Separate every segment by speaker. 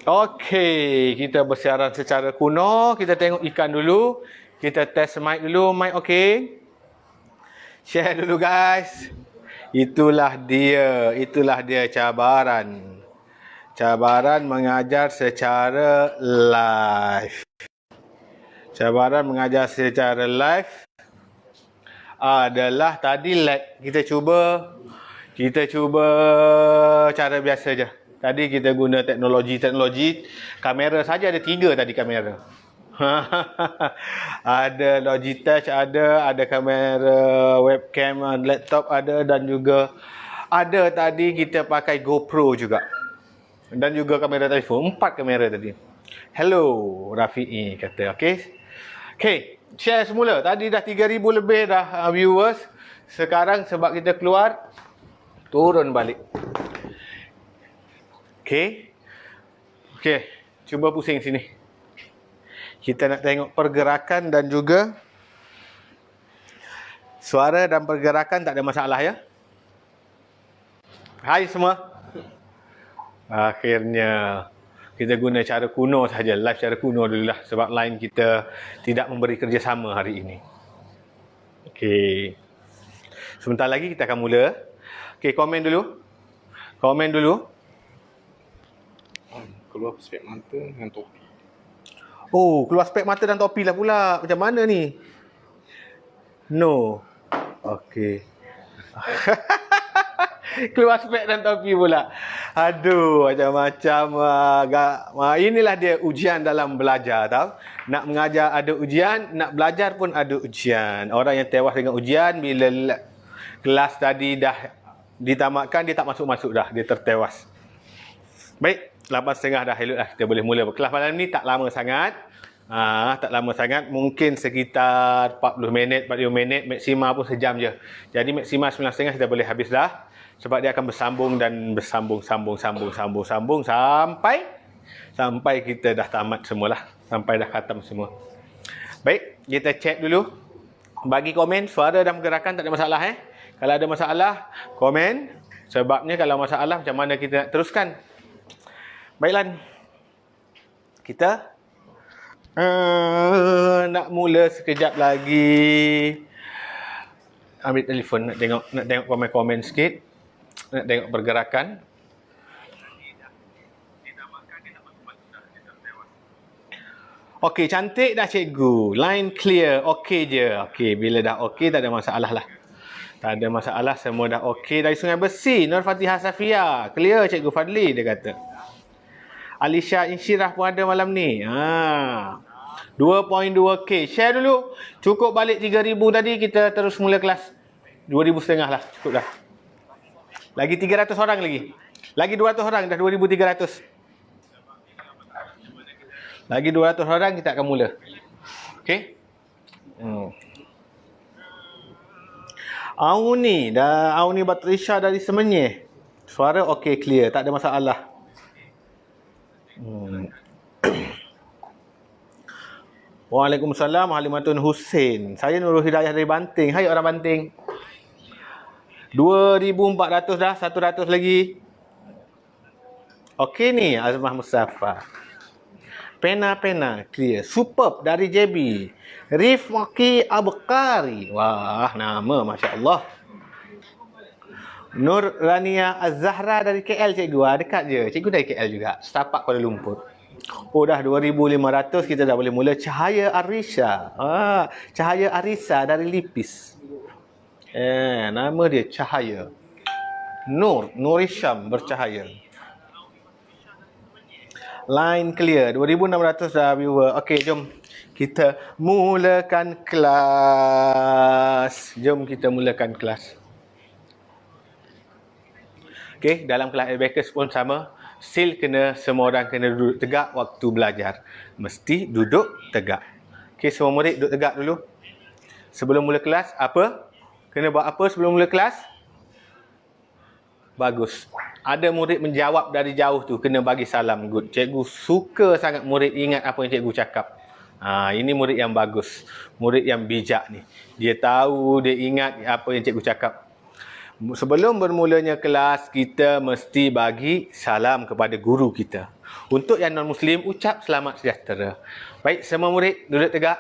Speaker 1: Okey, kita bersiaran secara kuno. Kita tengok ikan dulu. Kita test mic dulu. Mic okey. Share dulu guys. Itulah dia cabaran. Cabaran mengajar secara live. Cabaran mengajar secara live adalah tadi kita cuba cara biasa je. Tadi kita guna teknologi kamera saja ada 3 tadi kamera. Ada Logitech ada kamera webcam laptop ada, dan juga ada tadi kita pakai GoPro juga. Dan juga kamera telefon, 4 kamera tadi. Hello Rafi'i kata. Okey, share semula. Tadi dah 3,000 lebih dah viewers. Sekarang sebab kita keluar, turun balik. Okey, cuba pusing sini. Kita nak tengok pergerakan dan juga suara dan pergerakan, tak ada masalah ya. Hai semua. Akhirnya kita guna cara kuno saja, live cara kuno dululah sebab line kita tidak memberi kerjasama hari ini. Okey. Sebentar lagi kita akan mula. Okey, komen dulu.
Speaker 2: Keluar spek mata dengan topi.
Speaker 1: Oh, keluar spek mata dan topi lah pula. Macam mana ni? No. Okey. Keluar spek dan topi pula. Aduh, macam-macam. Inilah dia ujian dalam belajar, tahu? Nak mengajar ada ujian, nak belajar pun ada ujian. Orang yang tewas dengan ujian, bila kelas tadi dah ditamatkan, dia tak masuk-masuk dah. Dia tertewas. Baik, 8.30 dah. Elok dah, kita boleh mula. Kelas malam ni tak lama sangat. Mungkin sekitar 40 minit, 45 minit, maksima pun sejam je. Jadi maksima 9.30 kita boleh habis dah. Sebab dia akan bersambung sambung sampai kita dah tamat semualah. Sampai dah khatam semua. Baik, kita check dulu. Bagi komen, suara dan pergerakan tak ada masalah Kalau ada masalah, komen. Sebabnya kalau masalah, macam mana kita nak teruskan. Baiklah. Kita nak mula sekejap lagi. Ambil telefon, nak tengok komen-komen sikit. Nak tengok pergerakan. Okey, cantik dah cikgu. Line clear. Okey je. Okey, bila dah okey tak ada masalah lah. Tak ada masalah, semua dah okey. Dari Sungai Besi, Nur Fatihah Safia. Clear cikgu Fadli, dia kata. Alisha Insyirah pun ada malam ni. 2.2k. Share dulu. Cukup balik 3,000 tadi, kita terus mula kelas. 2,500 lah, cukup dah. Lagi 300 orang lagi. Lagi 200 orang, dah 2,300. Lagi 200 orang, kita akan mula. Okey. Auni Batrisha dari Semenyih. Suara okey, clear, tak ada masalah. Waalaikumsalam, Halimatun Hussein. Saya Nurul Hidayah dari Banting. Hai orang Banting. 2,400 dah, 100 lagi. Okey ni, Azmah Mustafa. Pena clear. Superb dari JB. Rifqi Abqari. Wah, nama Masya Allah. Nur Rania Az-Zahra dari KL cikgu. Dekat je. Cikgu dari KL juga. Setapak Kuala Lumpur. Oh, dah 2,500, kita dah boleh mula. Cahaya Arisa. Cahaya Arisa dari Lipis. Nama dia Cahaya. Nurisham bercahaya. Line clear. 2,600 dah viewer. Okey, jom kita mulakan kelas. Okey, dalam kelas Abacus pun sama. Semua orang kena duduk tegak waktu belajar. Mesti duduk tegak. Okey, semua murid duduk tegak dulu. Sebelum mula kelas, kena buat apa sebelum mula kelas? Bagus. Ada murid menjawab dari jauh tu, kena bagi salam. Good. Cikgu suka sangat murid ingat apa yang cikgu cakap. Ini murid yang bagus. Murid yang bijak ni. Dia tahu, dia ingat apa yang cikgu cakap. Sebelum bermulanya kelas, kita mesti bagi salam kepada guru kita. Untuk yang non-Muslim, ucap selamat sejahtera. Baik, semua murid duduk tegak.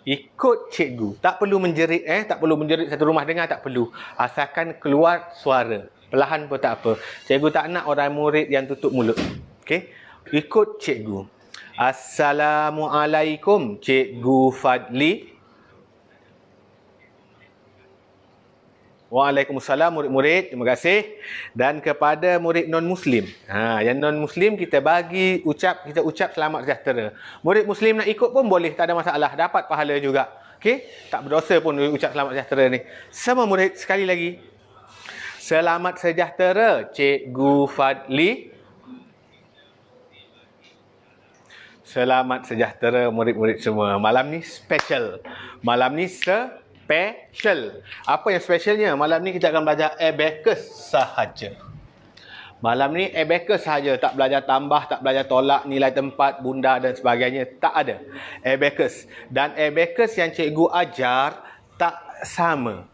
Speaker 1: Ikut cikgu. Tak perlu menjerit, tak perlu menjerit satu rumah dengar, tak perlu. Asalkan keluar suara. Perlahan pun tak apa. Cikgu tak nak orang murid yang tutup mulut. Okey? Ikut cikgu. Assalamualaikum, Cikgu Fadli. Waalaikumsalam murid-murid, terima kasih. Dan kepada murid non-Muslim. Yang non-Muslim kita ucap selamat sejahtera. Murid Muslim nak ikut pun boleh, tak ada masalah. Dapat pahala juga. Okey? Tak berdosa pun ucap selamat sejahtera ni. Semua murid sekali lagi. Selamat sejahtera, Cikgu Fadli. Selamat sejahtera murid-murid semua. Malam ni special. Malam ni special. Apa yang specialnya? Malam ni kita akan belajar abacus sahaja. Malam ni abacus sahaja. Tak belajar tambah, tak belajar tolak, nilai tempat, bunda dan sebagainya. Tak ada. Abacus. Dan abacus yang cikgu ajar tak sama.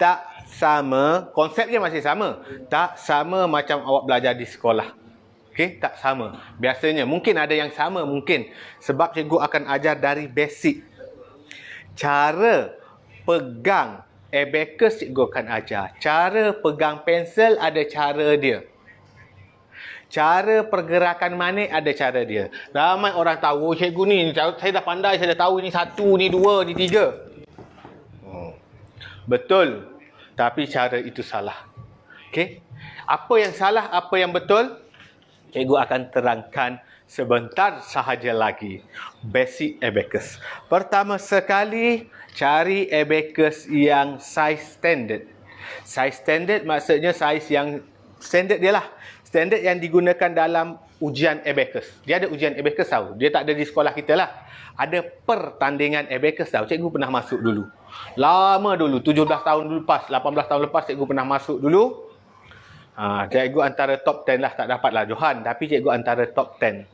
Speaker 1: Tak sama. Konsepnya masih sama. Tak sama macam awak belajar di sekolah. Okey, tak sama. Biasanya mungkin ada yang sama, mungkin. Sebab cikgu akan ajar dari basic. Cara pegang abacus cikgu akan ajar. Cara pegang pensel ada cara dia. Cara pergerakan manik ada cara dia. Ramai orang tahu, cikgu ni, saya dah pandai, saya dah tahu ni satu, ni dua, ni tiga. Betul. Tapi cara itu salah. Okey? Apa yang salah, apa yang betul? Cikgu akan terangkan sebentar sahaja lagi. Basic abacus. Pertama sekali, cari abacus yang size standard. Size standard maksudnya size yang standard dia lah. Standard yang digunakan dalam ujian abacus. Dia ada ujian abacus tahu. Dia tak ada di sekolah kita lah. Ada pertandingan abacus tahu. Cikgu pernah masuk dulu. Lama dulu. 17 tahun lepas. 18 tahun lepas cikgu pernah masuk dulu. Cikgu antara top 10 lah. Tak dapat lah Johan. Tapi cikgu antara top 10.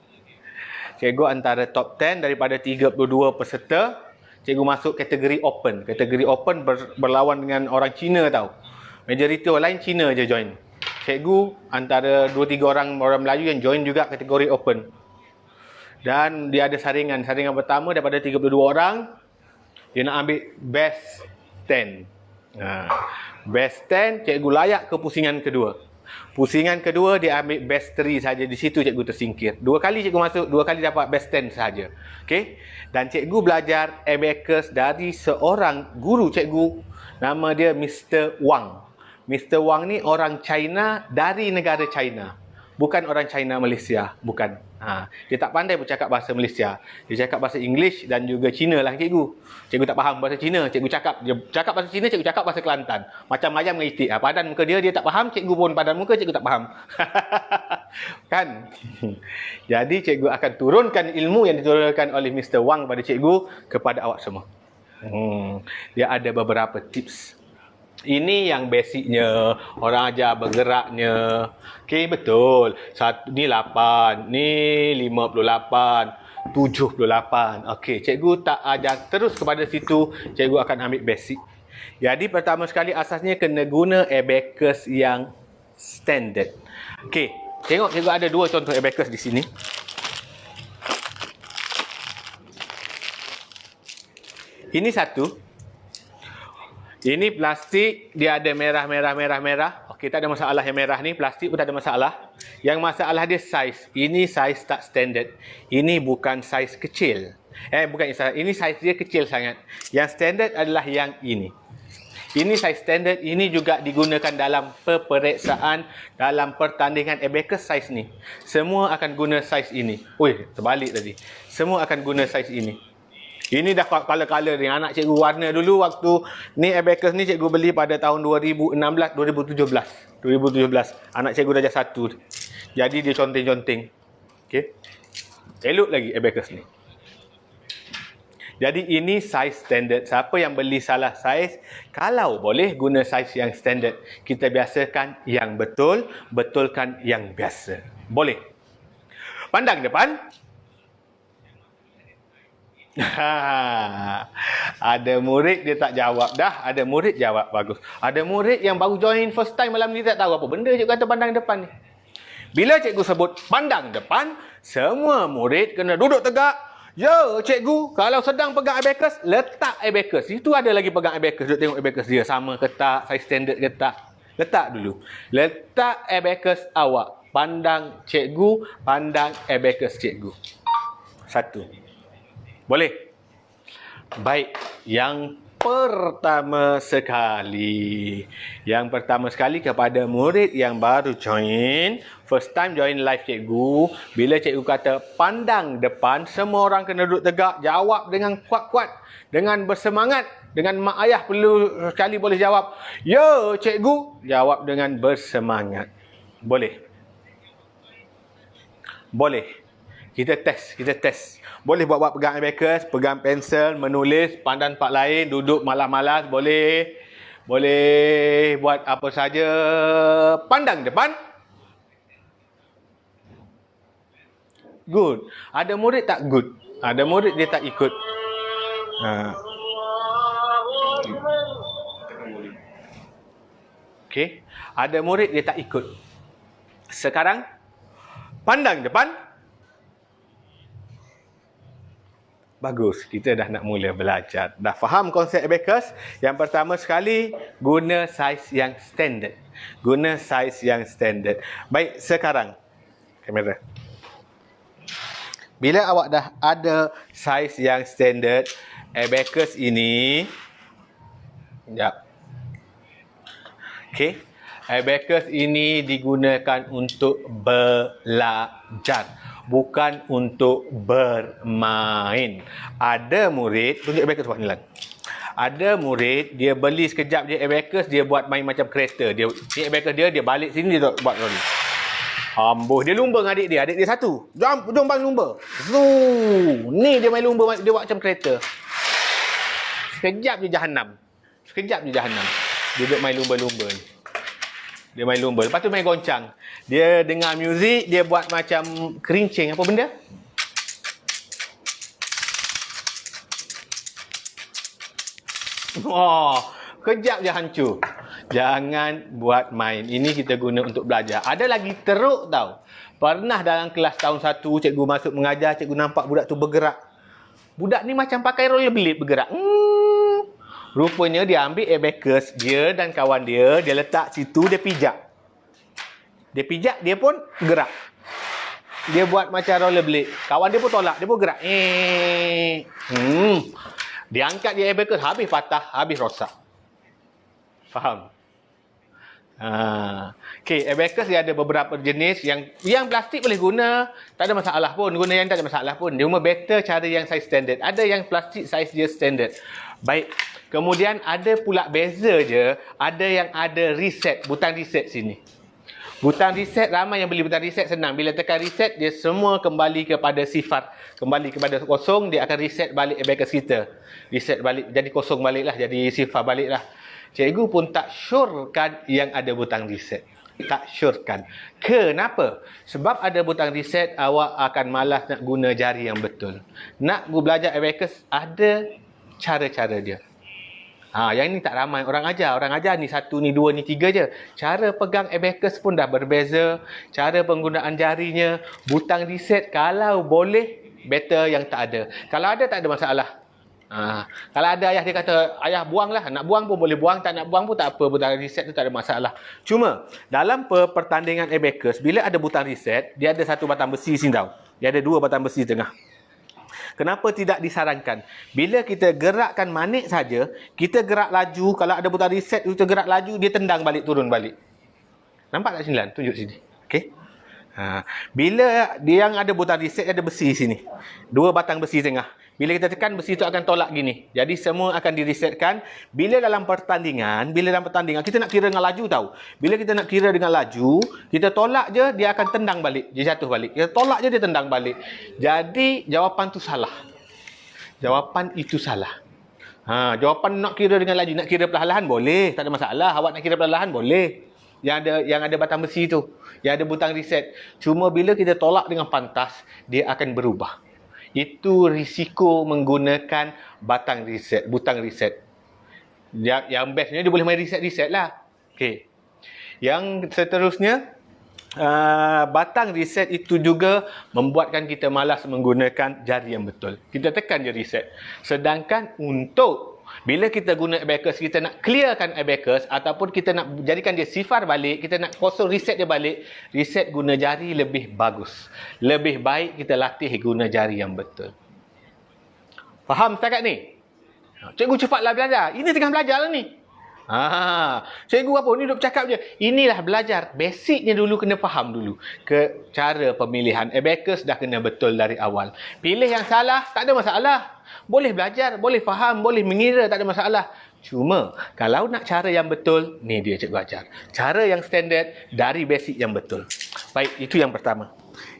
Speaker 1: Cikgu antara top 10 daripada 32 peserta. Cikgu masuk kategori open. Kategori open berlawan dengan orang Cina tau. Majoriti orang lain Cina je join. Cikgu antara 2-3 orang Melayu yang join juga kategori open. Dan dia ada saringan. Saringan pertama daripada 32 orang. Dia nak ambil best 10. Best 10, cikgu layak ke pusingan kedua. Pusingan kedua dia ambil best 3 saja. Di situ cikgu tersingkir. 2 kali cikgu masuk, 2 kali dapat best 10 saja. Okey? Dan cikgu belajar abacus dari seorang guru cikgu. Nama dia Mr. Wang. Mr. Wang ni orang China dari negara China. Bukan orang China Malaysia. Bukan. Dia tak pandai bercakap bahasa Malaysia. Dia cakap bahasa English dan juga Cina lah cikgu. Cikgu tak faham bahasa Cina. Cikgu cakap. Dia cakap bahasa Cina, cikgu cakap bahasa Kelantan. Macam ayam dengan itik. Padan muka dia tak faham. Cikgu pun padan muka, cikgu tak faham. Kan? Jadi cikgu akan turunkan ilmu yang diturunkan oleh Mr. Wang pada cikgu kepada awak semua. Dia ada beberapa tips. Ini yang basicnya, orang ajar bergeraknya. Okey, betul. Ni 8, ni 58, 78. Okey, cikgu tak ajar terus kepada situ, cikgu akan ambil basic. Jadi pertama sekali asasnya kena guna abacus yang standard. Okey, tengok cikgu ada 2 contoh abacus di sini. Ini satu. Ini plastik, dia ada merah. Okey, tak ada masalah yang merah ni. Plastik pun tak ada masalah. Yang masalah dia saiz. Ini saiz tak standard. Ini bukan saiz kecil. Bukan ini saiz dia kecil sangat. Yang standard adalah yang ini. Ini saiz standard. Ini juga digunakan dalam peperiksaan, dalam pertandingan abacus saiz ni. Semua akan guna saiz ini. Terbalik tadi. Semua akan guna saiz ini. Ini dah color-color ni. Anak cikgu warna dulu waktu ni abacus ni cikgu beli pada tahun 2017. Anak cikgu darjah 1. Jadi dia conteng-conteng. Okey. Elok lagi abacus ni. Jadi ini saiz standard. Siapa yang beli salah saiz, kalau boleh guna saiz yang standard. Kita biasakan yang betul, betulkan yang biasa. Boleh. Pandang depan. Ada murid dia tak jawab dah. Ada murid jawab bagus. Ada murid yang baru join first time malam ni tak tahu apa benda cikgu kata pandang depan ni. Bila cikgu sebut pandang depan, semua murid kena duduk tegak. Ya cikgu, kalau sedang pegang abacus, letak abacus. Itu ada lagi pegang abacus. Duduk tengok abacus dia sama ke tak, size standard ke tak. Letak dulu. Letak abacus awak. Pandang cikgu, pandang abacus cikgu. Satu. Boleh? Baik. Yang pertama sekali. Yang pertama sekali kepada murid yang baru join. First time join live cikgu. Bila cikgu kata pandang depan, semua orang kena duduk tegak. Jawab dengan kuat-kuat. Dengan bersemangat. Dengan mak ayah perlu sekali boleh jawab. Ya cikgu. Jawab dengan bersemangat. Boleh? Boleh. Kita test. Boleh buat-buat pegang abacus, pegang pensel, menulis, pandang tempat lain, duduk malas-malas, boleh. Boleh buat apa saja. Pandang depan. Good. Ada murid tak good? Ada murid dia tak ikut. Okey. Ada murid dia tak ikut. Sekarang, pandang depan. Bagus, kita dah nak mula belajar. Dah faham konsep abacus? Yang pertama sekali, guna saiz yang standard. Guna saiz yang standard. Baik, sekarang. Kamera. Bila awak dah ada saiz yang standard, abacus ini... Sekejap. Okey. Abacus ini digunakan untuk belajar. Bukan untuk bermain. Ada murid, tunjuk abacus buat ni lah. Ada murid, dia beli sekejap je abacus, dia buat main macam kereta. Dia abacus dia balik sini, dia buat rolling. Ambuh, dia lumba dengan adik dia satu. Jom bang lumba. Ni dia main lumba, dia buat macam kereta. Sekejap je jahanam. Dia duduk main lumba-lumba ni. Dia main lumba. Lepas tu main goncang. Dia dengar muzik, dia buat macam kerincing. Apa benda? Oh, kejap je hancur. Jangan buat main. Ini kita guna untuk belajar. Ada lagi teruk tau. Pernah dalam kelas tahun 1, cikgu masuk mengajar, cikgu nampak budak tu bergerak. Budak ni macam pakai rollerblade bergerak. Rupanya dia ambil abacus dia dan kawan dia letak situ, dia pijak. Dia pun gerak. Dia buat macam rollerblade. Kawan dia pun tolak, dia pun gerak. Dia angkat dia abacus, habis patah, habis rosak. Faham? Okey, abacus dia ada beberapa jenis. Yang plastik boleh guna, tak ada masalah pun. Guna yang tak ada masalah pun. Dia cuma better cara yang size standard. Ada yang plastik size dia standard. Baik. Kemudian ada pula beza je, ada yang ada reset, butang reset sini. Butang reset, ramai yang beli butang reset, senang. Bila tekan reset, dia semua kembali kepada sifar. Kembali kepada kosong, dia akan reset balik abacus kita. Reset balik, jadi kosong balik lah, jadi sifar balik lah. Cikgu pun tak syorkan yang ada butang reset. Tak syorkan. Kenapa? Sebab ada butang reset, awak akan malas nak guna jari yang betul. Nak belajar abacus, ada cara-cara dia. Yang ni tak ramai orang ajar. Orang ajar ni 1, ni 2, ni 3 je. Cara pegang abacus pun dah berbeza. Cara penggunaan jarinya. Butang reset kalau boleh, better yang tak ada. Kalau ada, tak ada masalah. Kalau ada ayah dia kata, ayah buang lah. Nak buang pun boleh buang. Tak nak buang pun tak apa. Butang reset tu tak ada masalah. Cuma, dalam pertandingan abacus, bila ada butang reset, dia ada satu batang besi sini tau. Dia ada 2 batang besi tengah. Kenapa tidak disarankan? Bila kita gerakkan manik saja, kita gerak laju, kalau ada butang reset, kita gerak laju, dia tendang balik, turun balik. Nampak tak sini Lan? Tunjuk sini. Okey. Bila dia yang ada butang reset, ada besi sini. 2 batang besi tengah. Bila kita tekan, besi itu akan tolak gini. Jadi semua akan diresetkan. Bila dalam pertandingan, kita nak kira dengan laju tau. Bila kita nak kira dengan laju, kita tolak je, dia akan tendang balik. Dia jatuh balik. Kita tolak je, dia tendang balik. Jadi, jawapan tu salah. Jawapan itu salah. Jawapan nak kira dengan laju, nak kira perlahan-lahan, boleh. Tak ada masalah. Awak nak kira perlahan-lahan, boleh. Yang ada batang besi tu. Yang ada butang reset. Cuma bila kita tolak dengan pantas, dia akan berubah. Itu risiko menggunakan butang reset. Yang bestnya dia boleh main reset lah. Okey. Yang seterusnya, batang reset itu juga membuatkan kita malas menggunakan jari yang betul. Kita tekan je reset. Sedangkan untuk bila kita guna abacus, kita nak clearkan abacus ataupun kita nak jadikan dia sifar balik, kita nak kosong reset dia balik, reset guna jari lebih bagus. Lebih baik kita latih guna jari yang betul. Faham setakat ni? Cikgu cepatlah belajar. Ini tengah belajar lah ni. Cikgu apa? Ni duk cakap je. Inilah belajar. Basicnya dulu kena faham dulu. Ke cara pemilihan abacus dah kena betul dari awal. Pilih yang salah, tak ada masalah. Boleh belajar, boleh faham, boleh mengira, tak ada masalah. Cuma, kalau nak cara yang betul, ni dia cikgu ajar. Cara yang standard dari basic yang betul. Baik, itu yang pertama.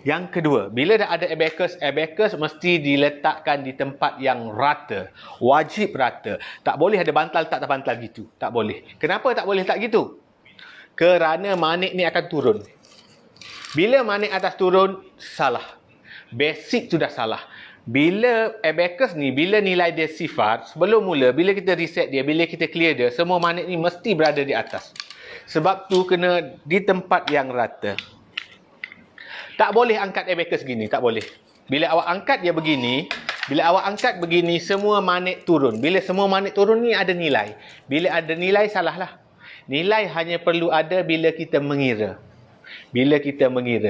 Speaker 1: Yang kedua, bila dah ada abacus mesti diletakkan di tempat yang rata. Wajib rata. Tak boleh ada bantal tak terbantal gitu. Tak boleh. Kenapa tak boleh tak gitu? Kerana manik ni akan turun. Bila manik atas turun, salah. Basic tu dah salah. Bila abacus ni, bila nilai dia sifar, sebelum mula, bila kita reset dia, bila kita clear dia, semua manik ni mesti berada di atas. Sebab tu kena di tempat yang rata. Tak boleh angkat abacus gini, tak boleh. Bila awak angkat dia begini, semua manik turun. Bila semua manik turun ni ada nilai. Bila ada nilai, salahlah. Nilai hanya perlu ada bila kita mengira.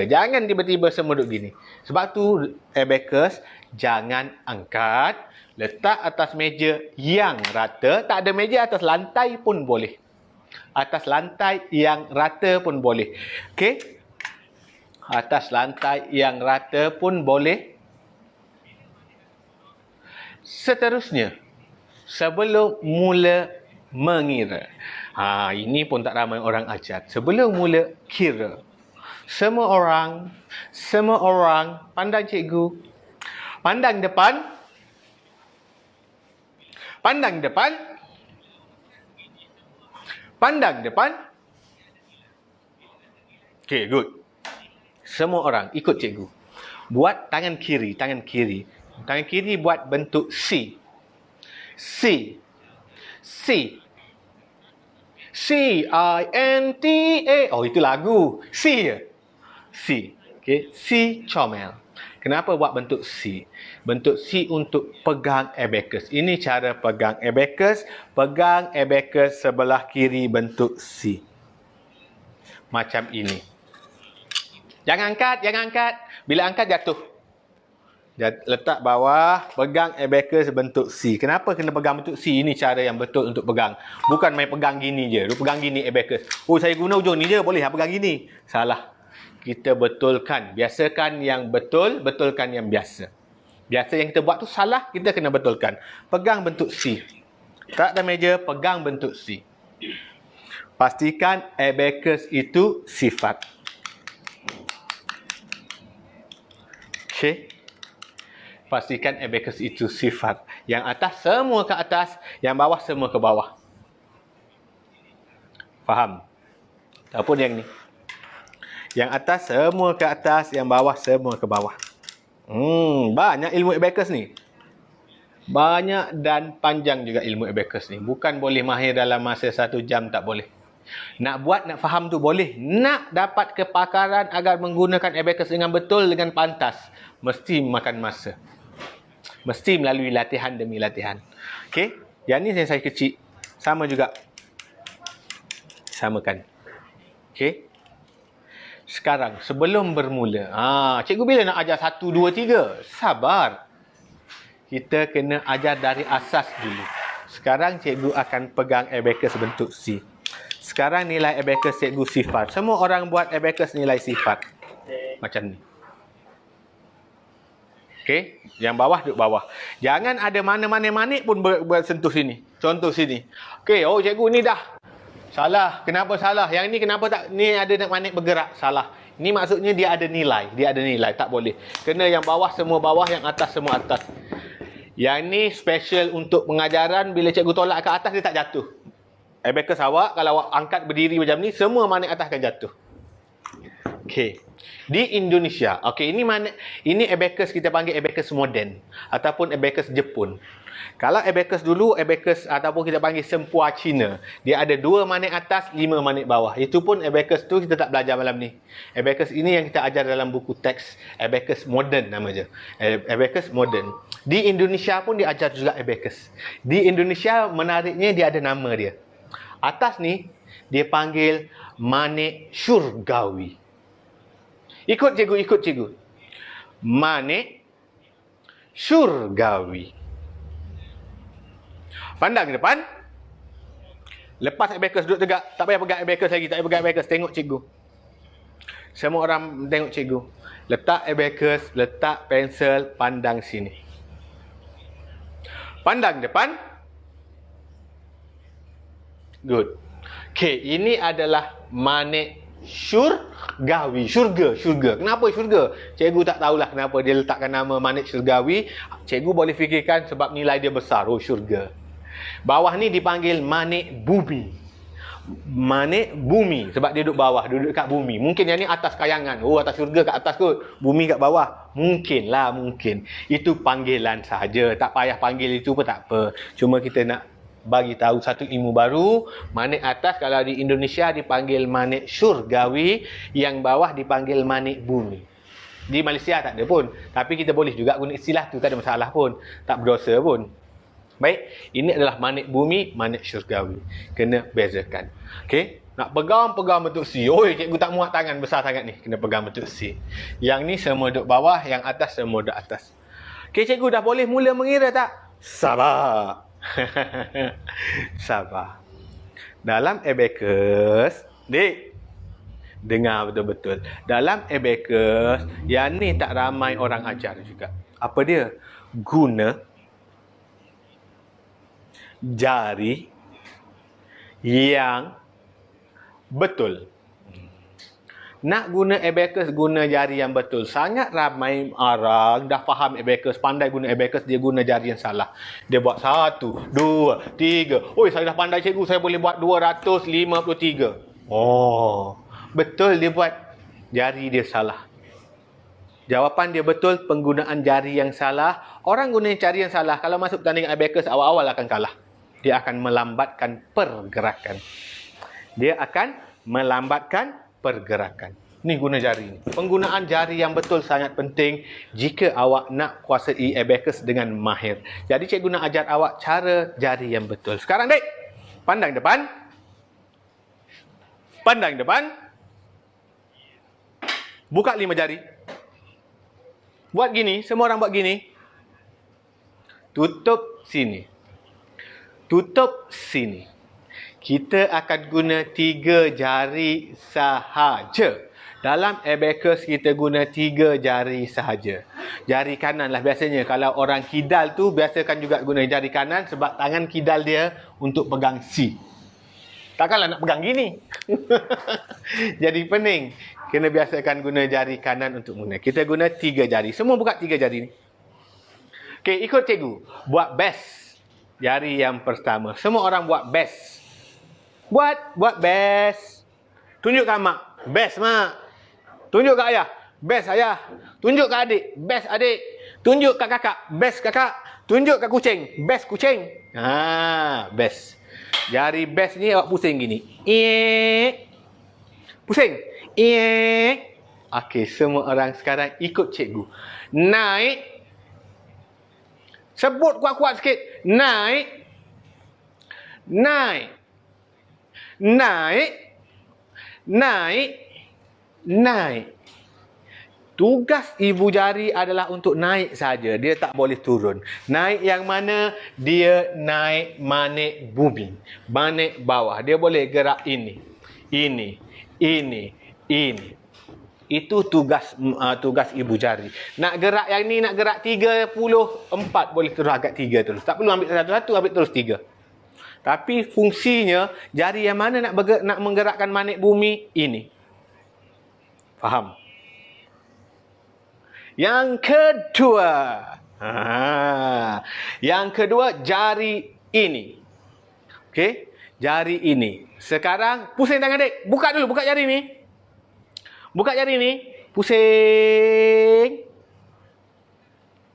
Speaker 1: Jangan tiba-tiba semua duduk gini. Sebab tu abacus jangan angkat. Letak atas meja yang rata. Tak ada meja, atas lantai pun boleh. Atas lantai yang rata pun boleh. Okey? Atas lantai yang rata pun boleh. Seterusnya, sebelum mula mengira. Ini pun tak ramai orang ajar. Sebelum mula kira. Semua orang pandang cikgu. Pandang depan. Okay, good. Semua orang ikut cikgu. Buat tangan kiri. Tangan kiri buat bentuk C. C-I-N-T-A. Oh, itu lagu. C je. C. Okay. C comel. Kenapa buat bentuk C? Bentuk C untuk pegang abacus. Ini cara pegang abacus. Pegang abacus sebelah kiri bentuk C. Macam ini. Jangan angkat. Bila angkat jatuh. Letak bawah, pegang abacus bentuk C. Kenapa kena pegang bentuk C? Ini cara yang betul untuk pegang. Bukan main pegang gini je. Lu pegang gini abacus. Oh, saya guna ujung ni je, boleh pegang gini. Salah. Kita betulkan. Biasakan yang betul, betulkan yang biasa. Biasa yang kita buat tu salah, kita kena betulkan. Pegang bentuk C. Tak ada meja, pegang bentuk C. Pastikan abacus itu sifat. Okey. Pastikan abacus itu sifat. Yang atas semua ke atas, yang bawah semua ke bawah. Faham? Ataupun yang ni. Yang atas semua ke atas, yang bawah semua ke bawah. Banyak ilmu abacus ni. Banyak dan panjang juga ilmu abacus ni. Bukan boleh mahir dalam masa 1 jam, tak boleh. Nak buat, nak faham tu boleh. Nak dapat kepakaran agar menggunakan abacus dengan betul, dengan pantas, mesti makan masa. Mesti melalui latihan demi latihan. Okey? Yang ni yang saya kecil. Sama juga. Samakan. Okey? Sekarang, sebelum bermula. Cikgu bila nak ajar 1, 2, 3? Sabar. Kita kena ajar dari asas dulu. Sekarang cikgu akan pegang abacus bentuk C. Sekarang nilai abacus cikgu sifat. Semua orang buat abacus nilai sifat. Macam ni. Okey, yang bawah duduk bawah. Jangan ada mana-mana manik pun bersentuh sini. Contoh sini. Okey, oh cikgu ni dah. Salah. Kenapa salah? Yang ni kenapa tak? Ni ada manik bergerak. Salah. Ini maksudnya dia ada nilai. Tak boleh. Kena yang bawah semua bawah, yang atas semua atas. Yang ni special untuk pengajaran. Bila cikgu tolak ke atas, dia tak jatuh. Abacus awak, kalau awak angkat berdiri macam ni, semua manik atas akan jatuh. Okey. Di Indonesia, okey, ini abacus kita panggil abacus moden ataupun abacus Jepun. Kalau abacus dulu, abacus ataupun kita panggil sempua Cina, dia ada 2 manik atas, 5 manik bawah. Itu pun abacus tu kita tak belajar malam ni. Abacus ini yang kita ajar dalam buku teks, abacus moden nama je. Abacus moden. Di Indonesia pun dia ajar juga abacus. Di Indonesia menariknya dia ada nama dia. Atas ni dia panggil manik syurgawi. Ikut cikgu. Manik syurgawi. Pandang ke depan. Lepas abacus duduk tegak. Tak payah pegang abacus lagi. Tak payah pegang abacus. Tengok cikgu. Semua orang tengok cikgu. Letak abacus, letak pensel, pandang sini. Pandang depan. Good. Okay, ini adalah manik syurgawi. Syurga. Kenapa syurga? Cikgu tak tahulah kenapa dia letakkan nama manik syurgawi. Cikgu boleh fikirkan sebab nilai dia besar. Oh, syurga. Bawah ni dipanggil manik bumi. Manik bumi. Sebab dia duduk bawah. Duduk kat bumi. Mungkin yang ni atas kayangan. Oh, atas syurga kat atas kot. Bumi kat bawah. Mungkin. Itu panggilan sahaja. Tak payah panggil itu pun tak apa. Cuma kita nak bagi tahu satu ilmu baru. Manik atas kalau di Indonesia dipanggil manik syurgawi, yang bawah dipanggil manik bumi. Di Malaysia tak ada pun, tapi kita boleh juga guna istilah tu, tak ada masalah pun, tak berdosa pun. Baik, ini adalah manik bumi, manik syurgawi. Kena bezakan. Okey, nak pegang bentuk C. Oi, cikgu tak muat tangan besar sangat ni. Kena pegang bentuk C. Yang ni semua duduk bawah, yang atas semua duduk atas. Okey, cikgu dah boleh mula mengira tak? Sabar. Sabar. Dalam abacus, Dik, dengar betul-betul. Dalam abacus, yang ni tak ramai orang ajar juga. Apa dia? Guna jari yang betul. Nak guna abacus, guna jari yang betul. Sangat ramai orang dah faham abacus, pandai guna abacus, dia guna jari yang salah. Dia buat 1, 2, 3. Oi, saya dah pandai cikgu, saya boleh buat 253. Oh, betul dia buat. Jari dia salah. Jawapan dia betul, penggunaan jari yang salah. Orang guna jari yang salah, kalau masuk pertandingan abacus, awal-awal akan kalah. Dia akan melambatkan pergerakan. Ni guna jari ni. Penggunaan jari yang betul sangat penting jika awak nak kuasai abacus dengan mahir. Jadi cikgu nak ajar awak cara jari yang betul. Sekarang, Dek, pandang depan. Pandang depan. Buka 5 jari. Buat gini, semua orang buat gini. Tutup sini. Tutup sini. Kita akan guna 3 jari sahaja. Dalam abacus kita guna 3 jari sahaja. Jari kanan lah biasanya. Kalau orang kidal tu biasakan juga guna jari kanan sebab tangan kidal dia untuk pegang C. Takkanlah nak pegang gini. Jadi pening. Kena biasakan guna jari kanan untuk guna. Kita guna 3 jari. Semua buka 3 jari ni. Okey, ikut cikgu. Buat best. Jari yang pertama. Semua orang buat best. Buat best. Tunjuk kat mak. Best mak. Tunjuk kat ayah. Best ayah. Tunjuk kat adik. Best adik. Tunjuk kat kakak. Best kakak. Tunjuk kat kucing. Best kucing. Best. Jari best ni awak pusing gini. Pusing. Okey, semua orang sekarang ikut cikgu. Naik. Sebut kuat-kuat sikit. Naik. Naik. Naik. Naik. Naik. Tugas ibu jari adalah untuk naik saja. Dia tak boleh turun. Naik yang mana? Dia naik manik bumi. Manik bawah. Dia boleh gerak ini. Ini. Ini. Ini. Itu tugas ibu jari. Nak gerak yang ni, nak gerak 34, boleh terus agak 3 terus. Tak perlu ambil satu-satu, ambil terus 3. Tapi fungsinya, jari yang mana nak menggerakkan manik bumi? Ini. Faham? Yang kedua. Yang kedua, jari ini. Okey? Jari ini. Sekarang, pusing tangan dek. Buka dulu, buka jari ni. Buka jari ni. Pusing.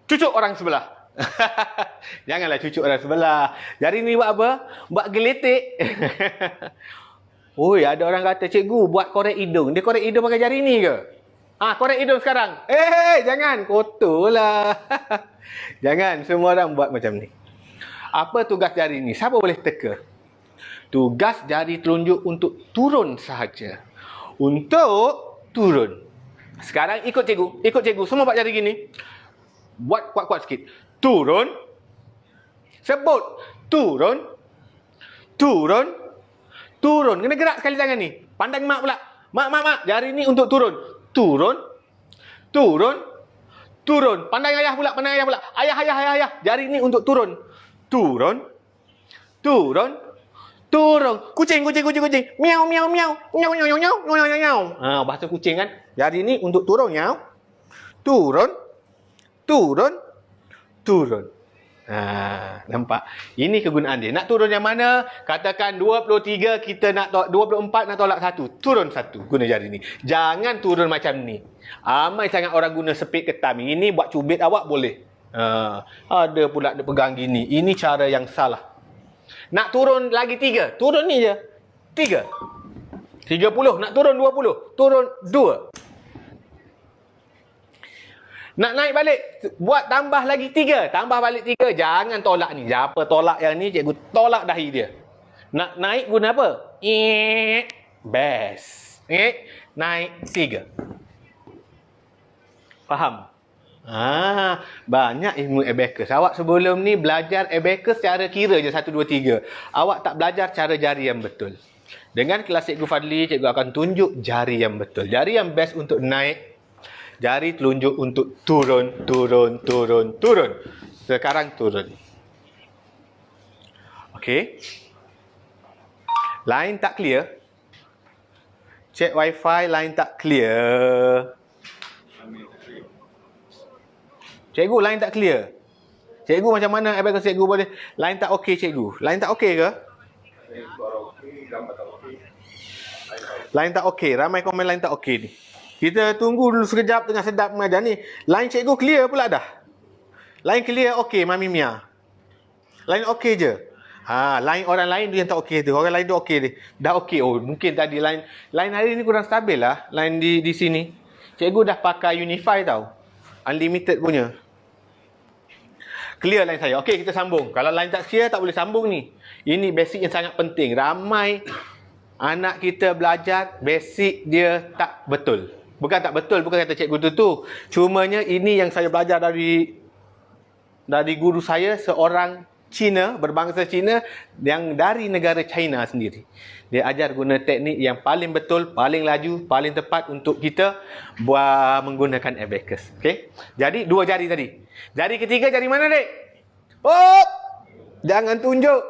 Speaker 1: Cucuk orang sebelah. Janganlah cucuk orang sebelah. Jari ni buat apa? Buat geletek. Oi, ada orang kata, cikgu buat korek hidung. Dia korek hidung pakai jari ni ke? Korek hidung sekarang. Jangan. Kotor lah. Jangan. Semua orang buat macam ni. Apa tugas jari ni? Siapa boleh teka? Tugas jari telunjuk untuk turun sahaja. Untuk turun. Sekarang ikut cikgu. Ikut cikgu. Semua buat jari gini. Buat kuat-kuat sikit. Turun. Sebut. Turun. Turun. Turun. Kena gerak sekali tangan ni. Pandang mak pula. Mak. Jari ni untuk turun. Turun. Turun. Turun. Pandang ayah pula. Ayah. Jari ni untuk turun. Turun. Turun. Turun. Kucing. Miau. Nyau. Bahasa kucing kan. Jari ni untuk turun. Nyau. Turun. Nampak? Ini kegunaan dia. Nak turun yang mana? Katakan 23 kita nak 24 nak tolak 1. Turun 1 guna jari ni. Jangan turun macam ni. Ramai sangat orang guna sepit ketam. Ini buat cubit awak boleh. Ada pula dia pegang gini. Ini cara yang salah. Nak turun lagi 3. Turun ni je. 3. 30. Nak turun 20. Turun 2. Nak naik balik, buat tambah lagi 3. Tambah balik 3. Jangan tolak ni. Apa tolak yang ni, cikgu tolak dahi dia. Nak naik guna apa? Best. Naik 3. Faham? Banyak ilmu abacus. Awak sebelum ni belajar abacus cara kira je 1, 2, 3. Awak tak belajar cara jari yang betul. Dengan kelas Cikgu Fadli, cikgu akan tunjuk jari yang betul. Jari yang best untuk naik. Jari telunjuk untuk turun. Sekarang turun. Okey. Line tak clear. Cek wifi, line tak clear. Cikgu, line tak clear. Cikgu macam mana abacus cikgu boleh? Line tak okey cikgu. Line tak okey ke? Line tak okey. Ramai komen line tak okey ni. Kita tunggu dulu sekejap tengah sedap mengajar ni. Line cikgu clear pula dah. Line clear okey Mami Mia. Line okey je. Line orang lain tu yang tak okey tu. Orang lain tu okey dia. Dah okey. Oh, mungkin tadi line hari ni kurang stabil lah. Line di sini. Cikgu dah pakai Unify tau. Unlimited punya. Clear line saya. Okey, kita sambung. Kalau line tak clear tak boleh sambung ni. Ini basic yang sangat penting. Ramai anak kita belajar basic dia tak betul. Bukan tak betul, bukan kata cikgu tu. Cumanya ini yang saya belajar dari guru saya, seorang Cina, berbangsa Cina yang dari negara China sendiri. Dia ajar guna teknik yang paling betul, paling laju, paling tepat untuk kita buat menggunakan abacus. Okey? Jadi 2 jari tadi. Jari ketiga jari mana, Dek? Jangan tunjuk.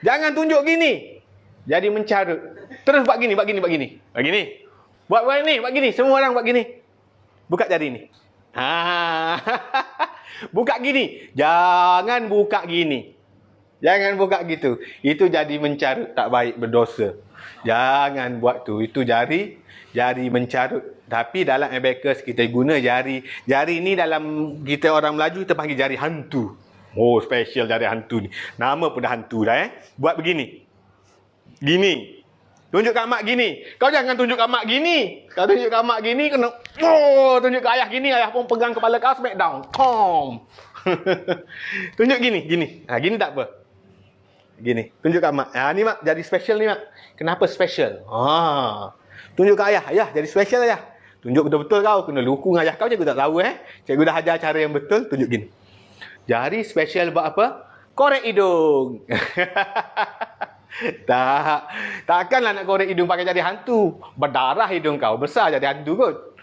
Speaker 1: Jangan tunjuk gini. Jadi mencarut. Terus buat gini. Buat gini. Buat gini. Semua orang buat gini. Buka jari ni. Buka gini. Jangan buka gini. Jangan buka gitu. Itu jadi mencarut, tak baik, berdosa. Jangan buat tu. Itu jari mencarut. Tapi dalam abacus kita guna jari. Jari ni dalam kita orang Melayu kita panggil jari hantu. Oh, special jari hantu ni. Nama pun dah hantu dah Buat begini. Gini. Tunjuk kat mak gini. Kau jangan tunjuk kat mak gini. Kau tunjuk kat mak gini, kena tunjuk kat ayah gini. Ayah pun pegang kepala kau, smack down. Tunjuk gini. Gini tak apa. Gini. Tunjuk kat mak. Ni mak, jadi special ni mak. Kenapa special? Tunjuk kat ayah. Ayah, jadi special ayah. Tunjuk betul-betul kau. Kena lukung ayah kau, cikgu tak tahu Cikgu dah ajar cara yang betul. Tunjuk gini. Jari special buat apa? Korek hidung. Takkanlah nak korek hidung pakai jari hantu. Berdarah hidung kau. Besar jari hantu kot.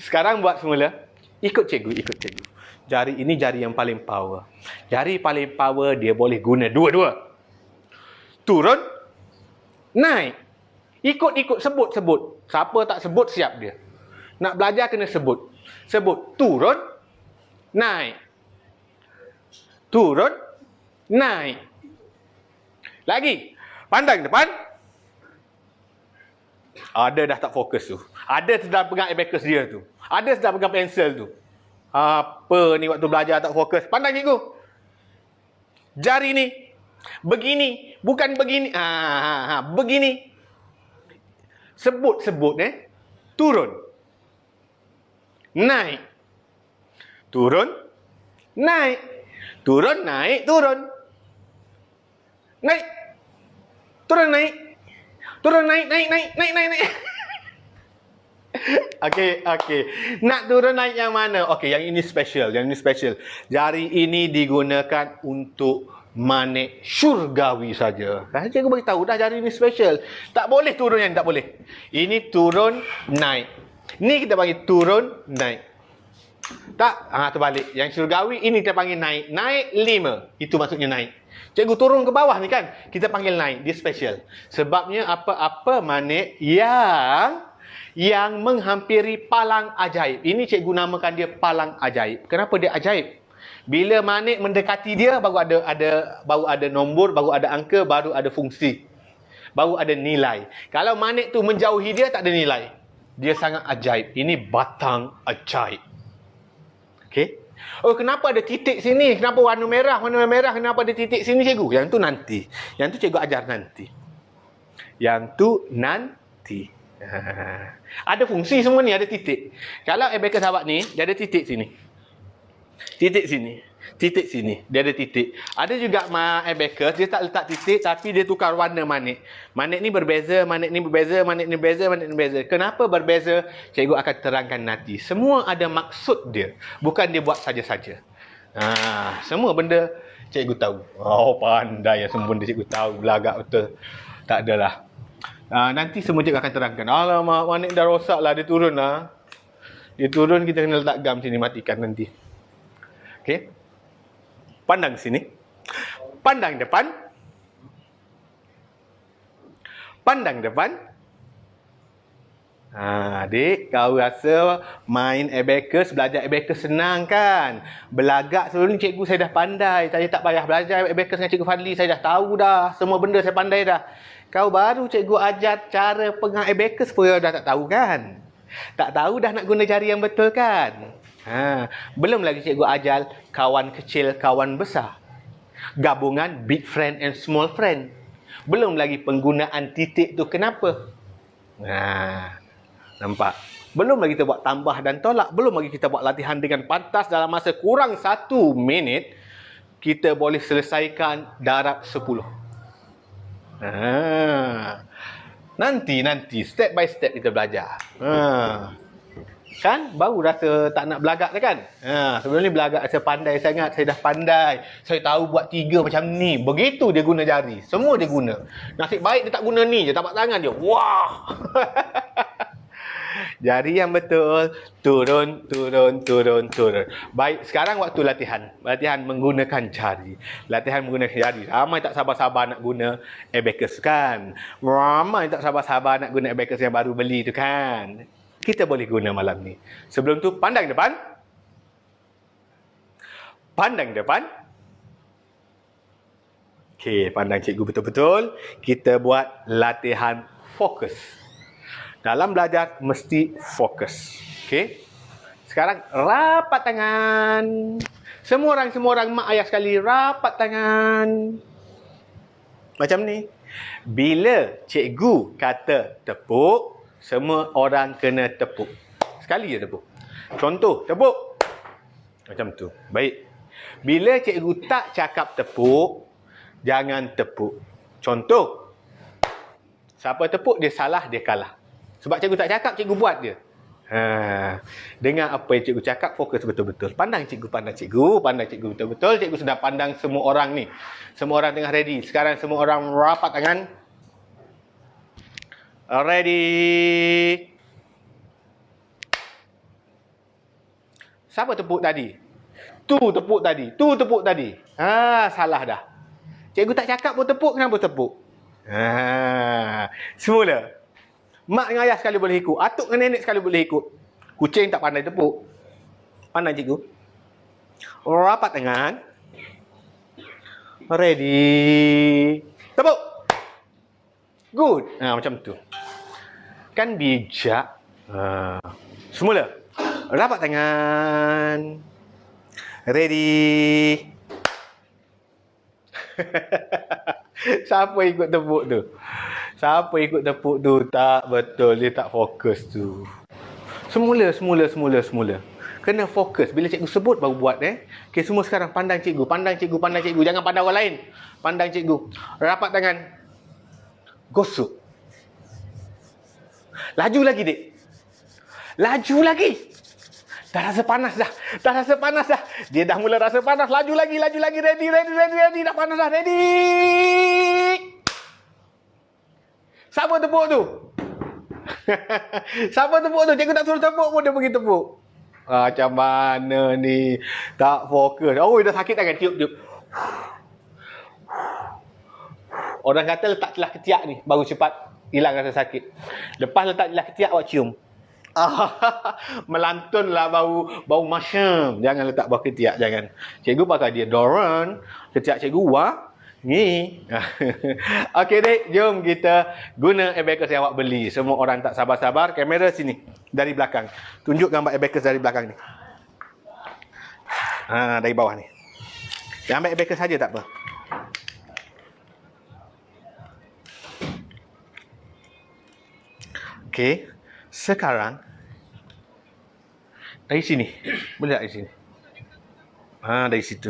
Speaker 1: Sekarang buat semula. Ikut cikgu. Jari ini jari yang paling power. Jari paling power dia boleh guna dua-dua. Turun. Naik. Ikut. Sebut. Siapa tak sebut siap dia. Nak belajar kena sebut. Sebut. Turun. Naik. Turun. Naik. Lagi. Pandang depan. Ada dah tak fokus tu. Ada sedang pegang abacus dia tu. Ada sedang pegang pensel tu. Apa ni waktu belajar tak fokus? Pandang cikgu. Jari ni. Begini. Bukan begini. Begini. Sebut-sebut turun. Naik. Turun. Naik. Turun, naik, turun. Naik. Turun, naik. Turun, naik, naik, naik, naik, naik, naik. Okey. Nak turun naik yang mana? Okey, yang ini special. Yang ini special. Jari ini digunakan untuk manik syurgawi saja. Cikgu bagi tahu dah jari ini special. Tak boleh turun yang tak boleh. Ini turun, naik. Ni kita panggil turun, naik. Tak? Terbalik. Yang syurgawi ini kita panggil naik. Naik 5. Itu maksudnya naik. Cikgu turun ke bawah ni kan, kita panggil naik. Dia special. Sebabnya apa-apa manik yang menghampiri palang ajaib. Ini cikgu namakan dia palang ajaib. Kenapa dia ajaib? Bila manik mendekati dia, baru ada nombor, baru ada angka, baru ada fungsi. Baru ada nilai. Kalau manik tu menjauhi dia, tak ada nilai. Dia sangat ajaib. Ini batang ajaib. Okey? Oh, kenapa ada titik sini? Kenapa warna merah? Kenapa ada titik sini, cikgu? Yang tu nanti. Yang tu cikgu ajar nanti. Yang tu nanti. Ada fungsi semua ni, ada titik. Kalau abacus awak ni, dia ada titik sini. Titik sini. Titik sini. Dia ada titik. Ada juga abacus, dia tak letak titik tapi dia tukar warna manik. Manik ni berbeza, manik ni berbeza, manik ni berbeza, manik ni berbeza. Kenapa berbeza? Cikgu akan terangkan nanti. Semua ada maksud dia. Bukan dia buat saja-saja. Semua benda cikgu tahu. Oh, pandai ya, semua benda cikgu tahu. Belagak betul. Tak adalah. Nanti semua cikgu akan terangkan. Alamak, manik dah rosak lah. Dia turun lah. Dia turun, kita kena letak gam sini. Matikan nanti. Okey. Pandang sini. Pandang depan. Pandang depan. Adik, kau rasa main abacus, belajar abacus senang kan? Belagak sebelum ni cikgu saya dah pandai. Saya tak payah belajar abacus dengan cikgu Fadli. Saya dah tahu dah. Semua benda saya pandai dah. Kau baru cikgu ajar cara pegang abacus pun dah tak tahu kan? Tak tahu dah nak guna jari yang betul kan? Belum lagi cikgu ajar kawan kecil, kawan besar. Gabungan big friend and small friend. Belum lagi penggunaan titik tu kenapa? Nampak? Belum lagi kita buat tambah dan tolak. Belum lagi kita buat latihan dengan pantas dalam masa kurang 1 minit. Kita boleh selesaikan darab 10. Nanti step by step kita belajar. Kan baru rasa tak nak belagak kan? Sebelum ni belagak saya pandai sangat, saya dah pandai. Saya tahu buat 3 macam ni. Begitu dia guna jari. Semua dia guna. Nasib baik dia tak guna ni je, tapak tangan dia. Wah. Jari yang betul, turun. Baik, sekarang waktu latihan. Latihan menggunakan jari. Latihan menggunakan jari. Ramai tak sabar-sabar nak guna abacus kan? Ramai tak sabar-sabar nak guna abacus yang baru beli tu kan? Kita boleh guna malam ni. Sebelum tu, pandang depan. Pandang depan. Okey, pandang cikgu betul-betul. Kita buat latihan fokus. Dalam belajar, mesti fokus. Okey. Sekarang, rapat tangan. Semua orang, mak ayah sekali, rapat tangan. Macam ni. Bila cikgu kata tepuk, semua orang kena tepuk. Sekali je tepuk. Contoh, tepuk. Macam tu. Baik. Bila cikgu tak cakap tepuk, jangan tepuk. Contoh. Siapa tepuk, dia salah, dia kalah. Sebab cikgu tak cakap, cikgu buat dia. Dengar apa yang cikgu cakap, fokus betul-betul. Pandang cikgu betul-betul. Cikgu sedang pandang semua orang ni. Semua orang tengah ready. Sekarang semua orang rapat tangan. Ready. Siapa tepuk tadi? Tu tepuk tadi. Salah dah. Cikgu tak cakap pun tepuk, kenapa tepuk? Semula. Mak dengan ayah sekali boleh ikut. Atuk dengan nenek sekali boleh ikut. Kucing tak pandai tepuk. Pandai cikgu. Rapat tangan. Ready. Tepuk. Good. Macam tu. Kan bijak. Semula. Rapat tangan. Ready. Siapa ikut tepuk tu? Siapa ikut tepuk tu? Tak betul. Dia tak fokus tu. Semula. Kena fokus. Bila cikgu sebut baru buat Okay, semua sekarang pandang cikgu. Jangan pandang orang lain. Pandang cikgu. Rapat tangan. Gosok. Laju lagi, Dik. Laju lagi. Dah rasa panas dah. Dia dah mula rasa panas. Laju lagi. Ready. Dah panas dah. Ready. Siapa tepuk tu? Cikgu tak suruh tepuk pun dia pergi tepuk. Macam mana ni? Tak fokus. Oh, dah sakit tangan. Tiup. Orang kata letak celah ketiak ni baru cepat hilang rasa sakit. Lepas letak celah ketiak, awak cium. Melantunlah bau mushroom. Jangan letak bau ketiak, jangan. Cikgu pakai deodorant. Ketiak cikgu ni. Okey, Dek, jom kita guna abacus yang awak beli. Semua orang tak sabar-sabar. Kamera sini, dari belakang. Tunjuk gambar abacus dari belakang ni. Dari bawah ni. Ambil abacus saja tak apa. Okey, sekarang dari sini. Boleh tak dari sini? Dari situ.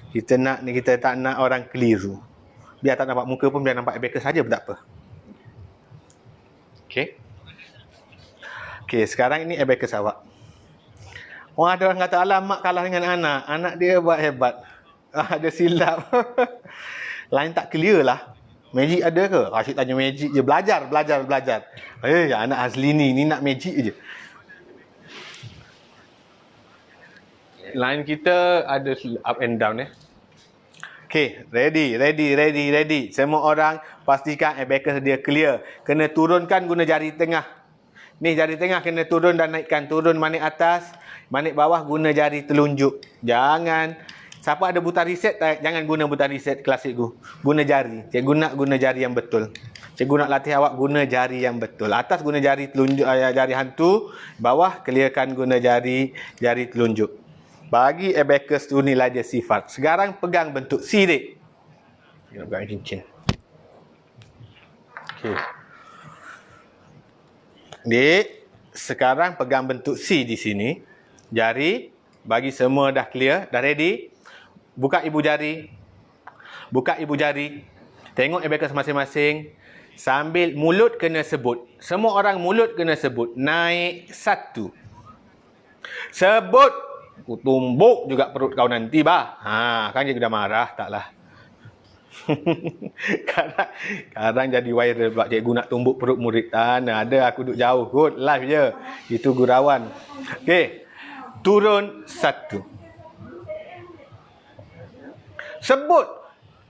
Speaker 1: Kita tak nak orang keliru. Biar tak nampak muka pun, biar nampak abacus saja pun tak apa. Okey. Okey, sekarang ini abacus awak. Ada orang kata, mak kalah dengan anak. Anak dia buat hebat. Ada silap. Lain tak clear lah. Magic ada ke? Asyik tanya magic je. Belajar. Anak Azli ni nak magic je. Line kita ada up and down Okay, ready. Semua orang pastikan abacus dia clear. Kena turunkan guna jari tengah. Ni jari tengah kena turun dan naikkan. Turun manik atas, manik bawah guna jari telunjuk. Siapa ada buta reset, jangan guna buta reset kelas cikgu. Guna jari. Cikgu nak guna jari yang betul. Cikgu nak latih awak guna jari yang betul. Atas guna jari telunjuk, jari hantu. Bawah clearkan guna jari telunjuk. Bagi abacus tu nilai dia sifar. Sekarang pegang bentuk C, Dek. Kita pegang cincin. Okey. Dek, sekarang pegang bentuk C di sini. Jari, bagi semua dah clear, dah ready. Buka ibu jari. Tengok abacus masing-masing. Sambil mulut kena sebut. Semua orang mulut kena sebut. Naik 1. Sebut. Tumbuk juga perut kau nanti, bah. Kan cikgu dah marah, taklah. Kadang jadi viral pula cikgu nak tumbuk perut murid. Ada, aku duduk jauh kot, live je. Itu gurauan. Okey. Turun 1. Sebut.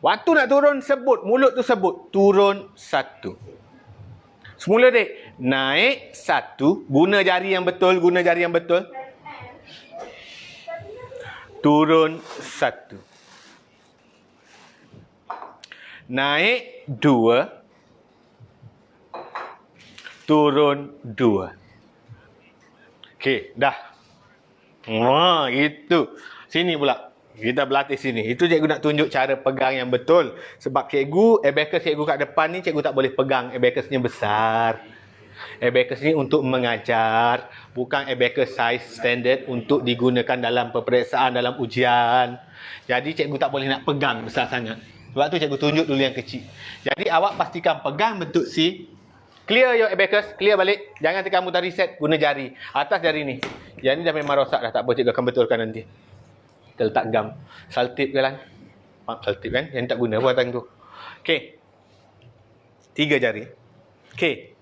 Speaker 1: Waktu nak turun, sebut. Mulut tu sebut. Turun 1. Semula, Dek. Naik 1. Guna jari yang betul. Turun 1. Naik 2. Turun 2. Okey, dah. Itu. Sini pula. Kita berlatih sini. Itu cikgu nak tunjuk cara pegang yang betul. Sebab abacus cikgu kat depan ni, cikgu tak boleh pegang. Abacusnya besar. Abacus ni untuk mengajar. Bukan abacus size standard untuk digunakan dalam peperiksaan, dalam ujian. Jadi cikgu tak boleh nak pegang besar sangat. Sebab tu cikgu tunjuk dulu yang kecil. Jadi awak pastikan pegang bentuk C. Clear your abacus. Clear balik. Jangan tekan mutar reset. Guna jari. Atas jari ni. Yang ni dah memang rosak dah. Tak apa, cikgu akan betulkan nanti. Kita letak gam. Saltip ke lan? Saltip kan? Yang tak guna buatan tu. Okey. 3 jari. Okey.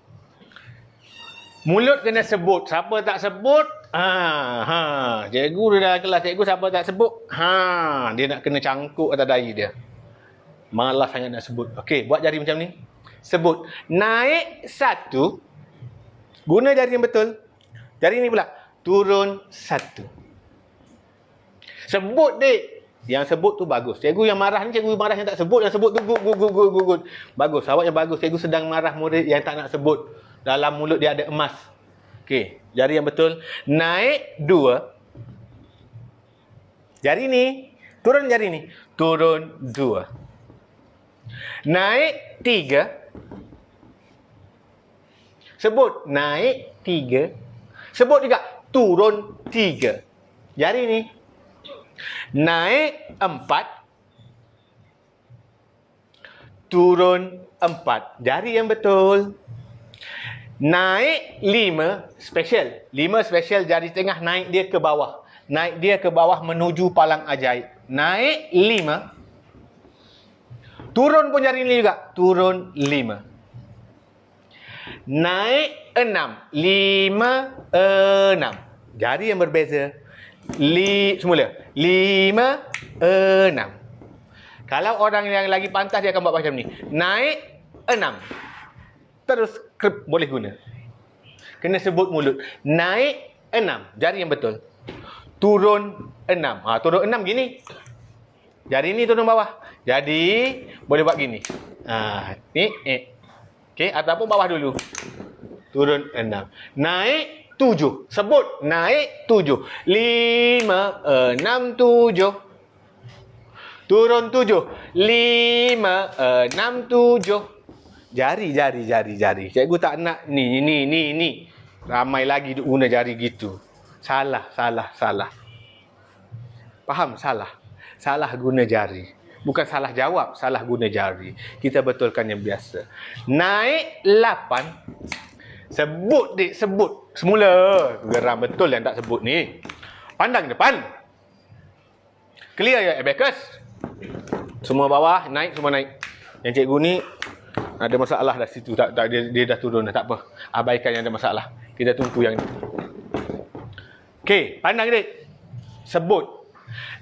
Speaker 1: Mulut kena sebut. Siapa tak sebut? Cikgu dah kelas. Cikgu siapa tak sebut? Dia nak kena cangkuk atas dahi dia. Malas sangat nak sebut. Okey, buat jari macam ni. Sebut. Naik 1. Guna jari yang betul. Jari ni pula. Turun 1. Sebut, Dek. Yang sebut tu bagus. Cikgu yang marah ni, cikgu marah yang tak sebut. Yang sebut tu good. Bagus. Awak yang bagus. Cikgu sedang marah murid yang tak nak sebut. Dalam mulut dia ada emas. Okey, jari yang betul. Naik 2. Jari ni. Turun jari ni. Turun 2. Naik 3. Sebut naik 3. Sebut juga turun 3. Jari ni. Naik 4. Turun 4. Jari yang betul. Naik 5. Special. 5 special, jari tengah naik dia ke bawah. Naik dia ke bawah menuju palang ajaib. Naik 5. Turun pun jari ni juga. Turun 5. Naik 6. 5, 6. Jari yang berbeza. Semula. 5, 6. Kalau orang yang lagi pantas, dia akan buat macam ni. Naik 6. Terus boleh guna. Kena sebut mulut. Naik 6. Jari yang betul. Turun 6. Turun 6 gini. Jari ni turun bawah. Jadi, boleh buat gini. Ni. Okey, ataupun bawah dulu. Turun 6. Naik 7. Sebut. Naik 7. 5, 6, 7. Turun 7. 5, 6, 7. Jari. Cikgu tak nak ni. Ramai lagi guna jari gitu. Salah. Faham? Salah guna jari. Bukan salah jawab, salah guna jari. Kita betulkan yang biasa. Naik 8. Sebut, dik, sebut. Semula. Geram betul yang tak sebut ni. Pandang depan. Clear ya, abacus? Semua bawah, naik, semua naik. Yang cikgu ni ada masalah dah situ. Dia dah turun dah, tak apa. Abaikan yang ada masalah. Kita tunggu yang ni. Okey, pandang dik. Sebut.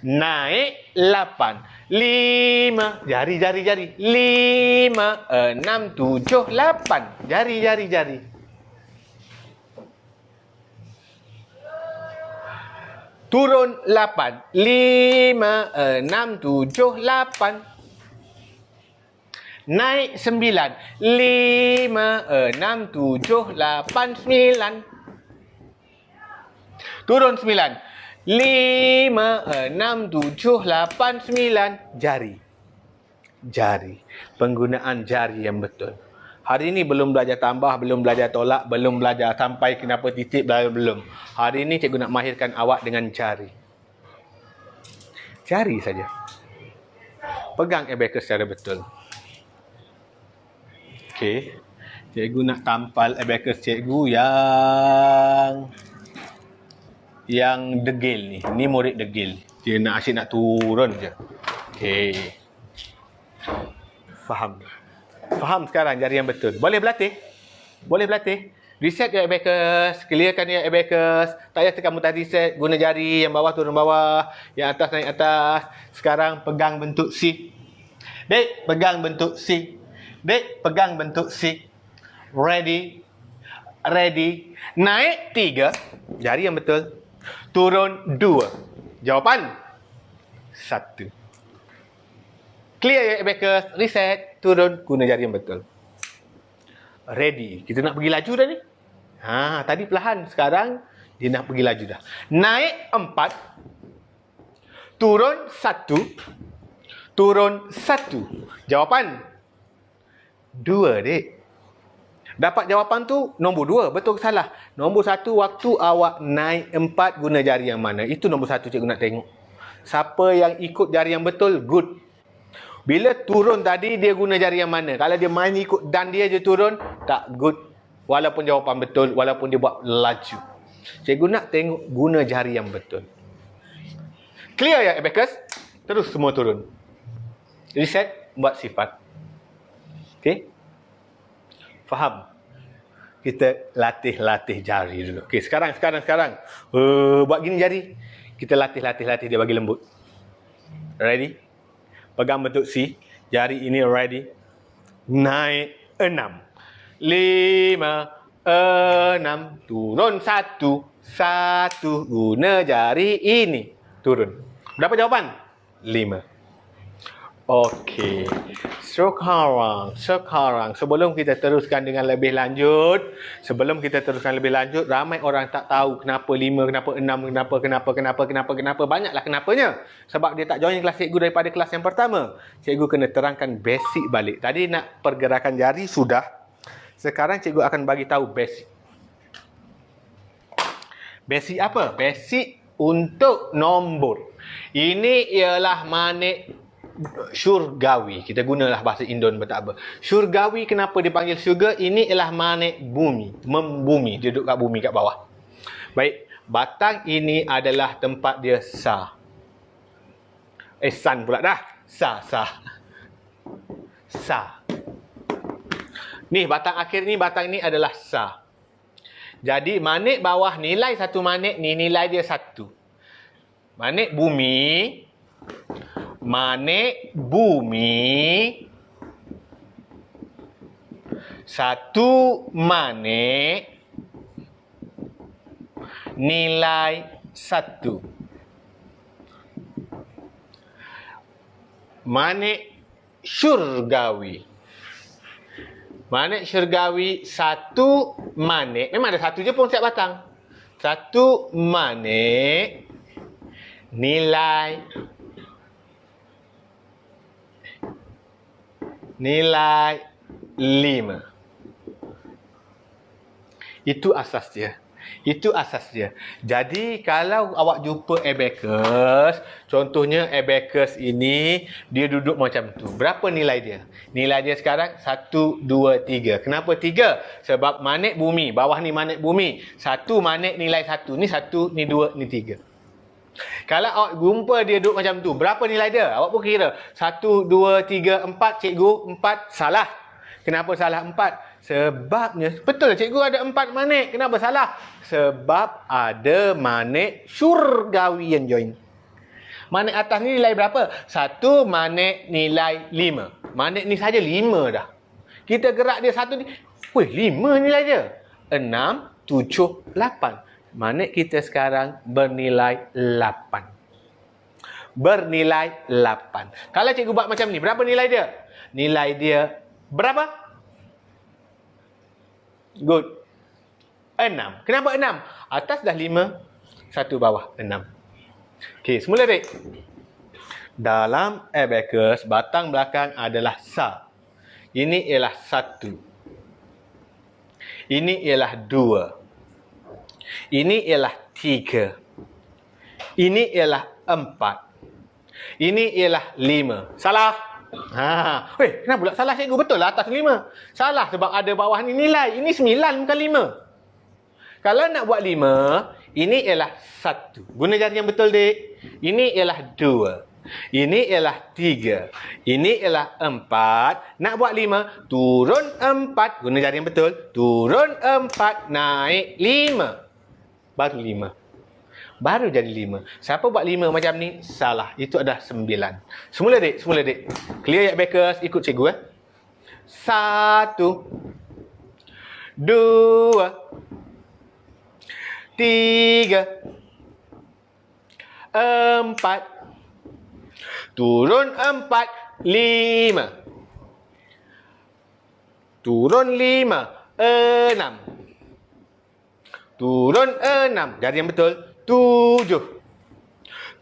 Speaker 1: Naik 8. 5. Jari. 5, 6, 7, 8. Jari. Turun 8. 5, 6, 7, 8. Naik 9. 5, 6, 7, 8, 9. Turun 9. 5, 6, 7, 8, 9. Jari. Penggunaan jari yang betul. Hari ini belum belajar tambah, belum belajar tolak, belum belajar sampai kenapa titik, belum. Hari ini cikgu nak mahirkan awak dengan jari. Jari saja. Pegang abacus secara betul. Okey. Cikgu nak tampal abacus cikgu yang degil ni. Ni murid degil. Dia nak asyik nak turun je. Okey. Faham sekarang jari yang betul. Boleh berlatih? Reset ya abacus. Clearkan ya abacus. Tak payah tekan butang reset. Guna jari. Yang bawah turun bawah. Yang atas naik atas. Sekarang pegang bentuk C. Dek, pegang bentuk C. Ready. Naik 3. Jari yang betul. Turun 2. Jawapan 1. Clear ya abacus. Reset. Turun. Guna jari yang betul. Ready. Kita nak pergi laju dah ni. Tadi perlahan. Sekarang dia nak pergi laju dah. Naik 4. Turun 1. Jawapan 2, dek. Dapat jawapan tu nombor 2. Betul ke salah? Nombor 1, waktu awak naik 4 guna jari yang mana? Itu nombor 1 cikgu nak tengok. Siapa yang ikut jari yang betul, good. Bila turun tadi, dia guna jari yang mana? Kalau dia main ikut dan dia je turun, tak good. Walaupun jawapan betul, walaupun dia buat laju. Cikgu nak tengok guna jari yang betul. Clear ya abacus? Terus semua turun. Reset, buat sifat. Okey? Faham? Kita latih jari dulu. Okey, sekarang. Buat gini jari. Kita latih dia bagi lembut. Ready? Pegang bentuk C. Jari ini ready. Naik 6. 5, 6. Turun 1. Guna jari ini. Turun. Berapa jawapan? 5. Okey. Sekarang sebelum kita teruskan dengan lebih lanjut, ramai orang tak tahu kenapa 5, kenapa 6, kenapa. Banyaklah kenapanya. Sebab dia tak join kelas cikgu daripada kelas yang pertama. Cikgu kena terangkan basic balik. Tadi nak pergerakan jari sudah. Sekarang cikgu akan bagi tahu basic. Basic apa? Basic untuk nombor. Ini ialah manik syurgawi. Kita gunalah bahasa Indon tak apa. Syurgawi kenapa dipanggil syurga? Ini ialah manik bumi. Membumi. Dia duduk kat bumi kat bawah. Baik. Batang ini adalah tempat dia sa. San pula dah. Sa. Ni batang akhir ni, batang ni adalah sa. Jadi manik bawah nilai satu manik ni, nilai dia 1. Manik bumi. Satu manik nilai 1. Manik syurgawi. Manik syurgawi, satu manik. Memang ada satu je pun setiap batang. Satu manik nilai 5. Itu asas dia. Jadi kalau awak jumpa abacus, contohnya abacus ini dia duduk macam tu. Berapa nilai dia? Nilai dia sekarang 1, 2, 3. Kenapa 3? Sebab manik bumi. Bawah ni manik bumi. Satu manik nilai 1. Ni 1, ni 2, ni 3. Kalau awak jumpa dia duduk macam tu, berapa nilai dia? Awak pun kira. 1, 2, 3, 4. Cikgu, 4 salah. Kenapa salah 4? Sebabnya, betul cikgu ada 4 manik. Kenapa salah? Sebab ada manik syurgawi yang join. Manik atas ni nilai berapa? 1 manik nilai 5. Manik ni saja 5 dah. Kita gerak dia 1 ni. Weh, 5 nilai dia. 6, 7, 8. Manik kita sekarang bernilai 8. Kalau cikgu buat macam ni, berapa nilai dia? Nilai dia berapa? Good. 6. Kenapa 6? Atas dah 5, satu bawah 6. Okey, semula dek. Dalam abacus, batang belakang adalah sa. Ini ialah 1. Ini ialah 2. Ini ialah 3. Ini ialah 4. Ini ialah 5. Salah. Kenapa pula salah cikgu? Betul lah atas 5. Salah sebab ada bawah ni nilai. Ini 9 bukan 5. Kalau nak buat 5, ini ialah 1. Guna jari yang betul, dek. Ini ialah 2. Ini ialah 3. Ini ialah 4. Nak buat 5, turun 4. Guna jari yang betul. Turun 4, naik 5. Baru 5. Baru jadi 5. Siapa buat 5 macam ni? Salah. Itu adalah 9. Semula dek. Clear abacus. Ikut cikgu. 1, 2, 3, 4. Turun 4, 5. Turun 5, 6. Turun 6. Jari yang betul. 7.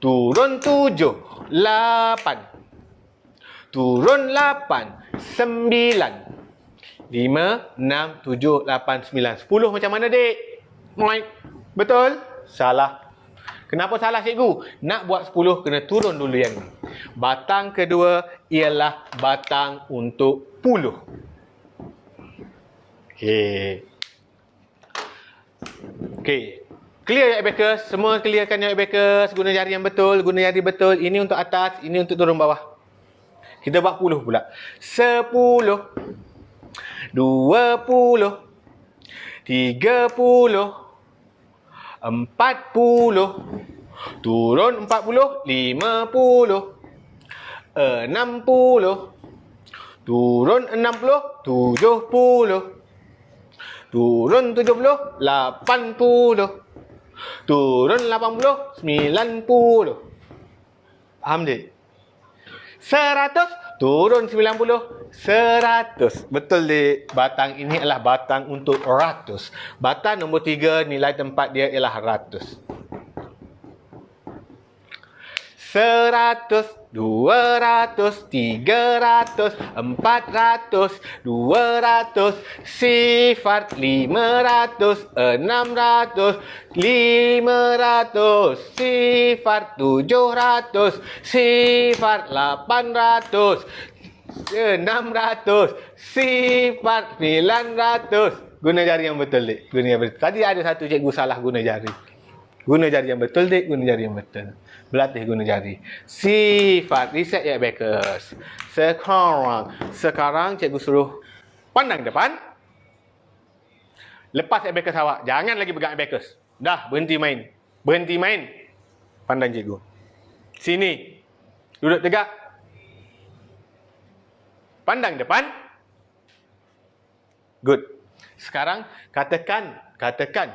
Speaker 1: Turun 7. 8. Turun 8. 9. 5, 6, 7, 8, 9. 10 macam mana, dek? Betul? Salah. Kenapa salah, cikgu? Nak buat 10, kena turun dulu yang ni. Batang kedua ialah batang untuk puluh. Okey. Clear abacus. Semua clearkan abacus. Guna jari yang betul. Guna jari betul. Ini untuk atas. Ini untuk turun bawah. Kita buat puluh pula. 10. 20. 30. 40. Turun 40. 50. 60. Turun 60. 70. Turun 70. 80. Turun 80. 90. Faham, dek? 100. Turun 90. 100. Betul, Dik. Batang ini adalah batang untuk ratus. Batang nombor 3, nilai tempat dia ialah ratus. 100, 200, 300, 400, 200, sifar 500, 600, 500, sifar 700, sifar 800, 600, sifar 900. Guna jari yang betul, Dik. Guna yang betul. Tadi ada satu cikgu salah guna jari. Guna jari yang betul, Dik. Guna jari yang betul. Berlatih guna jari. Sifat. Reset ya, Abacus. Sekarang cikgu suruh pandang depan. Lepas Abacus awak. Jangan lagi pegang Abacus. Dah, berhenti main. Berhenti main. Pandang cikgu. Sini. Duduk tegak. Pandang depan. Good. Sekarang katakan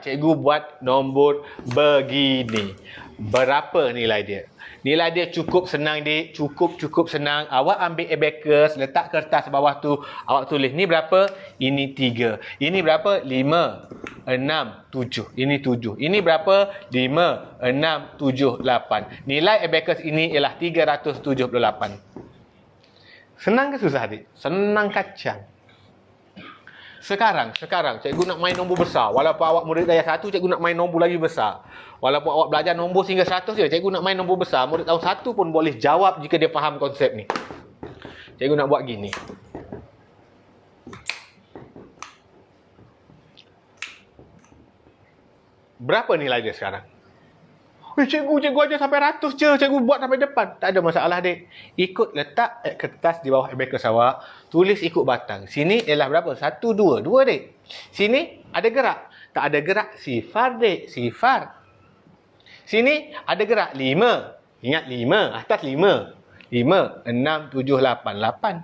Speaker 1: cikgu buat nombor begini. Berapa nilai dia? Nilai dia cukup senang, Dik. Cukup senang. Awak ambil abacus, letak kertas bawah tu. Awak tulis ni berapa? Ini 3. Ini berapa? 5, 6, 7. Ini 7. Ini berapa? 5, 6, 7, 8. Nilai abacus ini ialah 378. Senang ke susah, Dik? Senang kacang. Sekarang cikgu nak main nombor besar. Walaupun awak murid daya 1, cikgu nak main nombor lagi besar. Walaupun awak belajar nombor sehingga 100 je, cikgu nak main nombor besar. Murid tahun 1 pun boleh jawab jika dia faham konsep ni. Cikgu nak buat gini. Berapa nilai dia sekarang? Cikgu aja sampai 100 je. Cikgu buat sampai depan. Tak ada masalah, Dik. Ikut letak kertas di bawah abacus awak. Tulis ikut batang. Sini ialah berapa? 1, 2. 2, Dik. Sini ada gerak. Tak ada gerak. Sifar, Dik. Sifar. Sini ada gerak. 5. Ingat 5. Atas 5. 5, 6, 7, 8. 8.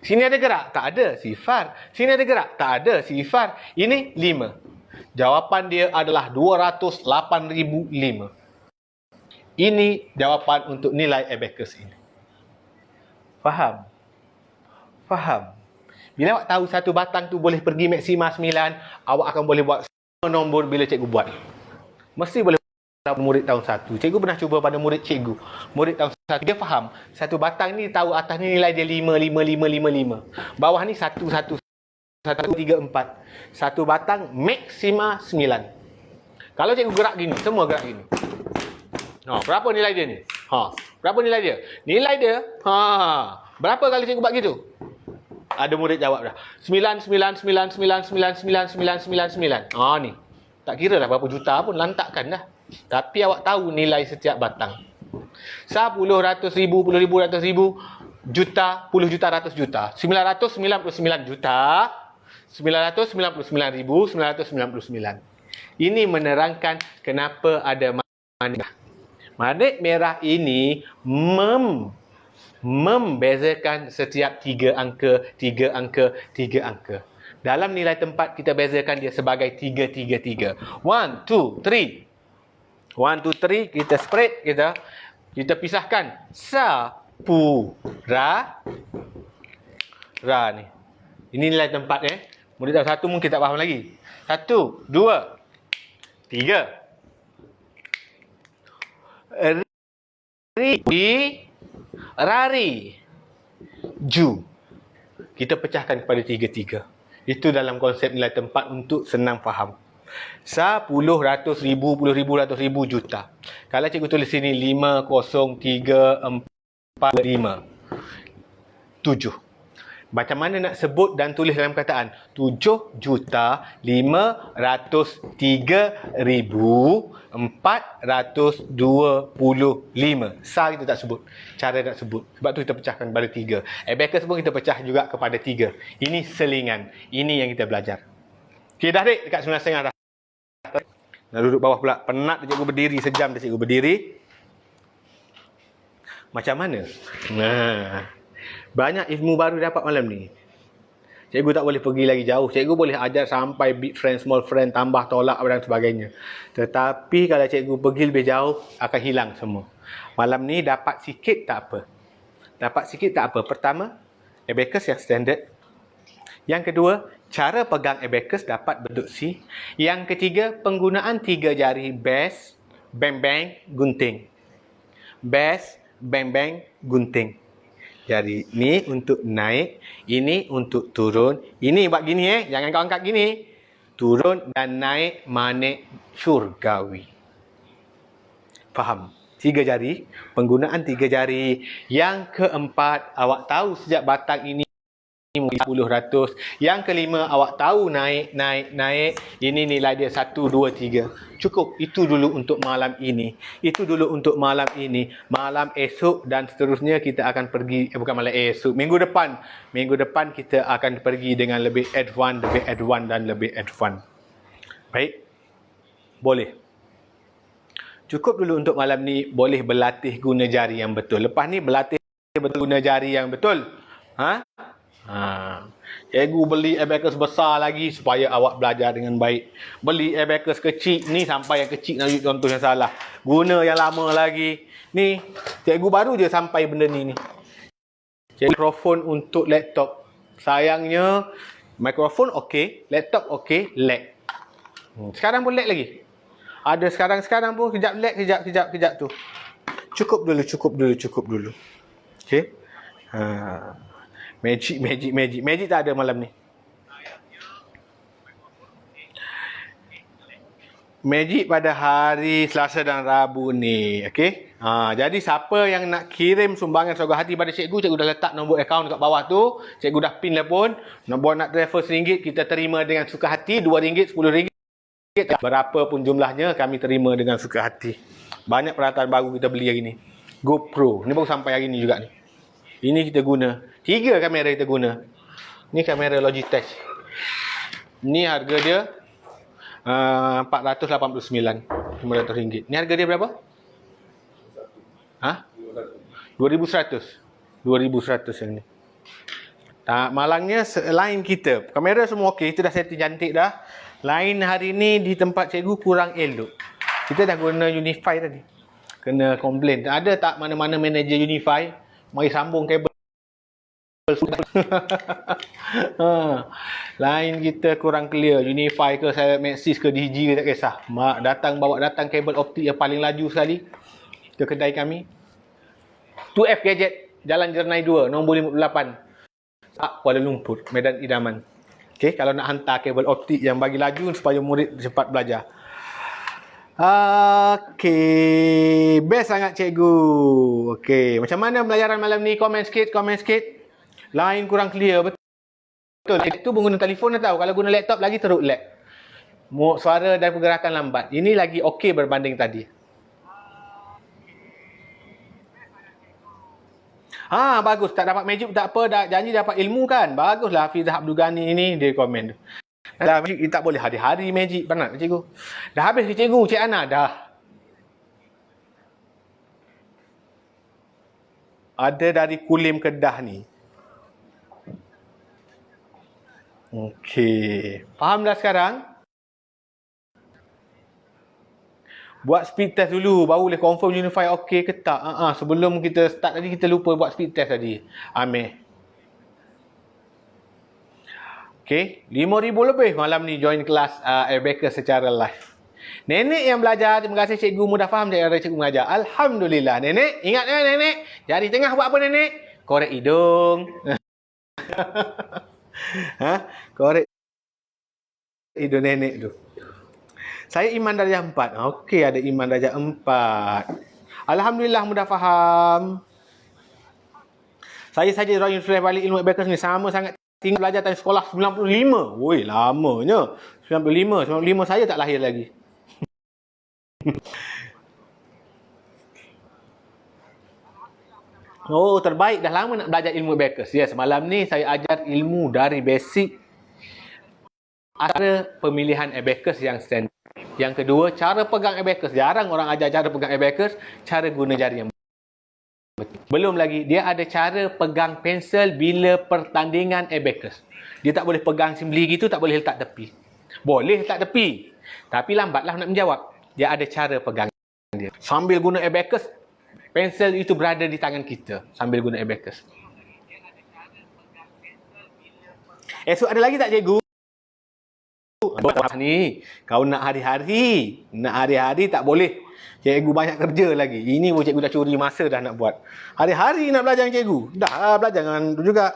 Speaker 1: Sini ada gerak. Tak ada. Sifar. Sini ada gerak. Tak ada. Sifar. Ini 5. Jawapan dia adalah 208,005. Ini jawapan untuk nilai abacus ini. Faham? Faham? Bila awak tahu satu batang tu boleh pergi maksima 9, awak akan boleh buat semua nombor bila cikgu buat. Mesti boleh buat murid tahun 1. Cikgu pernah cuba pada murid cikgu. Murid tahun 1, dia faham. Satu batang ni tahu atas ni nilai dia 5, 5, 5, 5, 5. Bawah ni 1, 1, 1, 3, 4. Satu batang maksima 9. Kalau cikgu gerak gini, semua gerak gini. Berapa nilai dia ni? Berapa nilai dia? Nilai dia, berapa kali cikgu buat gitu? Ada murid jawab dah. 9, 9, 9, 9, 9, 9, 9, 9, 9. Ni. Tak kira lah berapa juta pun, lantakkan dah. Tapi awak tahu nilai setiap batang. 10, 100, 1000, 10,000, 100,000, juta, puluh juta, ratus juta. 999 juta, 999,999. Ini menerangkan kenapa ada manik. Manik merah ini membezakan setiap 3 angka, 3 angka, 3 angka. Dalam nilai tempat kita bezakan dia sebagai 3, 3, 3. 1, 2, 3. 1, 2, 3 kita spread, kita pisahkan. Ra ni. Ini nilai tempat Murid tahun 1 mungkin tak faham lagi. 1, 2, 3. Rari, ju. Kita pecahkan kepada 3. Itu dalam konsep nilai tempat untuk senang faham. 10, 100, 1000, 10,000, 100,000, juta. Kalau cikgu tulis sini 5, 0, 3, 4, 5, 7. Macam mana nak sebut dan tulis dalam kataan? 7,303,425. Sa kita tak sebut. Cara nak sebut. Sebab tu kita pecahkan kepada 3. Abacus pun kita pecah juga kepada 3. Ini selingan. Ini yang kita belajar. Okay, dah, Dik? Dekat 9.5 dah. Nak duduk bawah pula. Penat cikgu berdiri. Sejam dah cikgu berdiri. Macam mana? Banyak ilmu baru dapat malam ni. Cikgu tak boleh pergi lagi jauh. Cikgu boleh ajar sampai big friend, small friend, tambah, tolak dan sebagainya. Tetapi kalau cikgu pergi lebih jauh, akan hilang semua. Malam ni dapat sikit tak apa. dapat sikit tak apa. Pertama, abacus yang standard. Yang kedua, cara pegang abacus dapat bentuk C. Yang ketiga, penggunaan 3 jari bash, bang bang, gunting. Bash, bang bang, gunting. Jadi ni untuk naik, ini untuk turun. Ini buat gini jangan kau angkat gini. Turun dan naik manik syurgawi. Faham? 3 jari, penggunaan 3 jari. Yang keempat, awak tahu sejak batang ini 10 ratus. Yang kelima, awak tahu naik. Ini nilai dia 1, 2, 3. Cukup. Itu dulu untuk malam ini. Itu dulu untuk malam ini. Malam esok dan seterusnya kita akan pergi. Bukan malam esok. Minggu depan. Minggu depan kita akan pergi dengan lebih advance, dan lebih advance. Baik. Boleh. Cukup dulu untuk malam ni. Boleh berlatih guna jari yang betul. Lepas ni berlatih betul guna jari yang betul. Cikgu beli abacus besar lagi supaya awak belajar dengan baik. Beli abacus kecil ni sampai yang kecil nak tunjuk contoh yang salah. Guna yang lama lagi. Ni cikgu baru je sampai benda ni. Cikgu mikrofon untuk laptop. Sayangnya mikrofon okey, laptop okey, lag. Sekarang pun lag lagi. Ada sekarang pun kejap lag, kejap tu. Cukup dulu. Okey. Magic tak ada malam ni. Magic pada hari Selasa dan Rabu ni. Okey. Jadi siapa yang nak kirim sumbangan seorang hati pada cikgu dah letak nombor akaun dekat bawah tu. Cikgu dah pin dah pun. Nombor nak transfer RM1, kita terima dengan suka hati. RM2, RM10. Berapa pun jumlahnya, kami terima dengan suka hati. Banyak peralatan baru kita beli hari ni. GoPro. Ni baru sampai hari ni juga ni. Ini kita guna. 3 kamera kita guna. Ni kamera Logitech. Ni harga dia RM489. RM500. Ni harga dia berapa? RM2,100. RM2,100 yang ni. Malangnya lain kita. Kamera semua okey. Kita dah setting cantik dah. Lain hari ni di tempat cikgu kurang elok. Kita dah guna Unify tadi. Kena komplain. Ada tak mana-mana manager Unify? Mari sambung kabel. Lain kita kurang clear. Unify ke, saya Maxis ke, DG ke, tak kisah. Bawa datang kabel optik yang paling laju sekali ke kedai kami. 2F Gadget, Jalan Jernai 2, nombor 58, Kuala Lumpur, Medan Idaman. Okay, kalau nak hantar kabel optik yang bagi laju supaya murid cepat belajar. Okey, best sangat cikgu. Okey, macam mana pelajaran malam ni? Komen sikit. Line kurang clear, betul. Itu guna telefon dah tahu. Kalau guna laptop lagi teruk lag. Suara dan pergerakan lambat. Ini lagi okey berbanding tadi. Bagus. Tak dapat magic tak apa. Dah janji dapat ilmu kan? Baguslah Hafizah Abdul Ghani ni, dia komen tu. Dah magic tak boleh hari-hari magic. Penat cikgu. Dah habis ke cikgu? Cik Ana dah. Ada dari Kulim Kedah ni. Okey. Faham dah sekarang? Buat speed test dulu. Baru boleh confirm Unify okey ke tak. Sebelum kita start tadi, kita lupa buat speed test tadi. Amir. Okey. 5,000 lebih malam ni join kelas Abacus secara live. Nenek yang belajar. Terima kasih cikgu mudah faham cara cikgu mengajar. Alhamdulillah. Nenek. Ingat nenek? Jari tengah buat apa nenek? Korek hidung. Korek hidung nenek tu. Saya iman darjah 4. Okey, ada iman darjah 4. Alhamdulillah mudah faham. Saya saja orang yang balik ilmu abacus ni sama sangat tinggi belajar time sekolah 95. Woi, lamanya. 95 saya tak lahir lagi. Oh, terbaik. Dah lama nak belajar ilmu abacus. Yes, malam ni saya ajar ilmu dari basic. Ada pemilihan abacus yang standard. Yang kedua, cara pegang abacus. Jarang orang ajar cara pegang abacus, cara guna jari yang betul. Belum lagi, dia ada cara pegang pensel bila pertandingan abacus. Dia tak boleh pegang sembeli gitu, tak boleh letak tepi. Boleh letak tepi, tapi lambatlah nak menjawab. Dia ada cara pegang dia. Sambil guna abacus, Pensel itu berada di tangan kita sambil guna abacus. Esok ada lagi tak cikgu? Ni, kau nak hari-hari. Nak hari-hari tak boleh. Cikgu banyak kerja lagi. Ini pun cikgu dah curi masa dah nak buat. Hari-hari nak belajar dengan cikgu. Dah belajar dengan tu juga.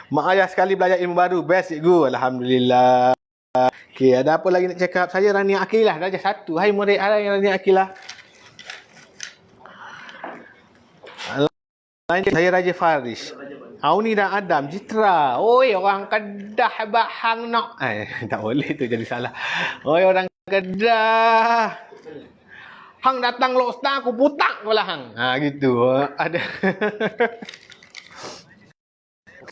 Speaker 1: Mak ayah sekali belajar ilmu baru. Best cikgu. Alhamdulillah. Okey, ada apa lagi nak cakap? Saya Rani Akilah, darjah 1. Hai murid Rani Akilah. Saya Raja Faris. Auni dan Adam, Jitra. Oi, orang Kedah bahang nak. Tak boleh tu jadi salah. Oi, orang Kedah. Hang datang lok star aku putak kau lah hang. Gitu. Ada.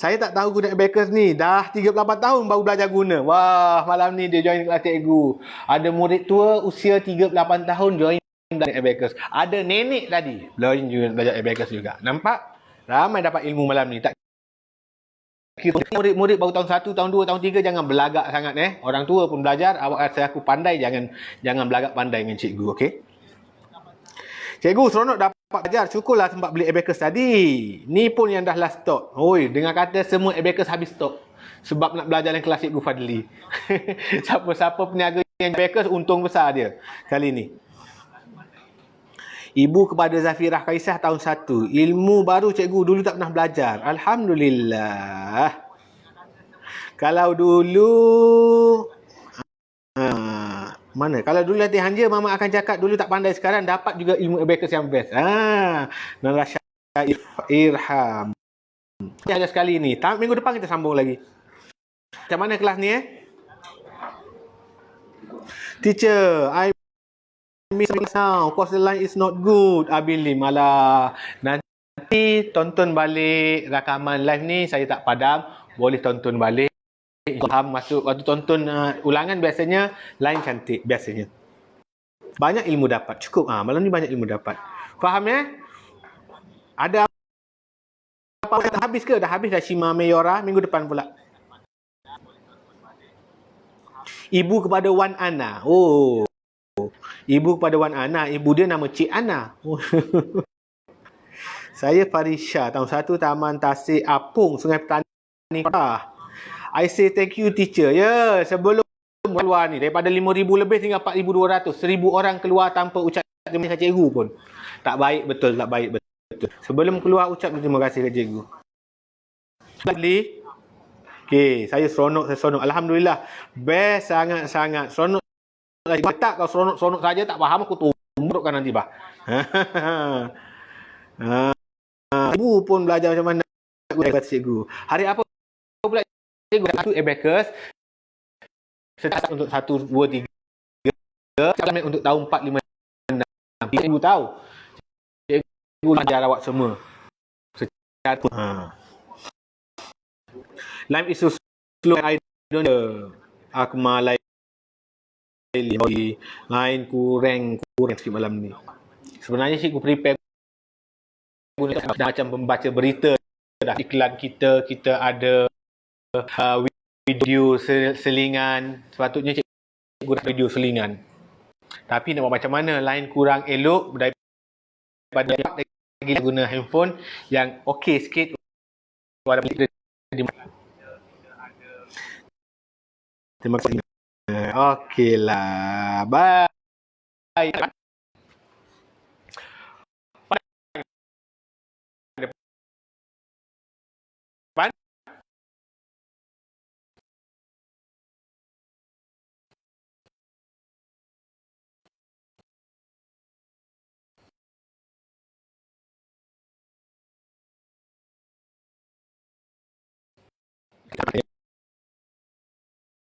Speaker 1: Saya tak tahu guna abacus ni. Dah 38 tahun baru belajar guna. Wah, malam ni dia join kelas cikgu. Ada murid tua usia 38 tahun join belajar abacus. Ada nenek tadi belajar abacus juga. Nampak? Ramai dapat ilmu malam ni. Tak murid-murid baru tahun 1, tahun 2, tahun 3 jangan belagak sangat Orang tua pun belajar, awak rasa aku pandai, jangan belagak pandai dengan cikgu, okey? Cikgu seronok dapat belajar, syukurlah sempat beli abacus tadi. Ni pun yang dah last stock. Oi, dengar kata semua abacus habis stok. Sebab nak belajar dalam kelas Cikgu Fadli. Siapa-siapa peniaga yang abacus untung besar dia kali ni. Ibu kepada Zafirah Kaisah tahun 1. Ilmu baru cikgu, dulu tak pernah belajar. Alhamdulillah. Kalau dulu... mana? Kalau dulu latihan je, Mama akan cakap dulu tak pandai, sekarang dapat juga ilmu abacus yang best. Narasya Irham. Ada sekali ni. Minggu depan kita sambung lagi. Macam mana kelas ni Teacher, I miss now. Cause the line is not good. Abili malah. Nanti tonton balik rakaman live ni, saya tak padam. Boleh tonton balik. Faham masuk waktu tonton ulangan biasanya line cantik biasanya. Banyak ilmu dapat. Cukup malam ni banyak ilmu dapat. Faham Ada apa dah habis ke? Dah habis dah Shima Mayora, minggu depan pula. Ibu kepada Wan Ana. Oh. Ibu kepada Wan Ana, ibu dia nama Cik Ana. Saya Farisha, tahun 1 Taman Tasik Apung, Sungai Petani. I say thank you teacher. Sebelum keluar ni, daripada 5,000 lebih tinggal 4,200. 1,000 orang keluar tanpa ucap terima kasih cikgu pun. Tak baik betul, tak baik betul. Sebelum keluar ucap terima kasih ke cikgu. Okey, saya seronok. Alhamdulillah. Best sangat-sangat. Seronok. Tak kau seronok saja tak faham, aku tumbrukkan nanti bah. Ibu pun belajar macam mana nak cikgu. Hari apa pula cikgu? Satu abacus. Start untuk 1, 2, 3. Untuk tahun 4, 5, 6. Cikgu tahu. Cikgu ajar awak semua. Secara Life is so slow. I don't know. Akmal lain kurang sikit malam ni. Sebenarnya cikgu prepare macam membaca berita dah. Iklan kita ada video selingan. Sepatutnya cikgu dah video selingan. Tapi nak buat macam mana, lain kurang elok daripada lagi guna handphone yang okey sikit. Terima kasih. Okeylah. Bye.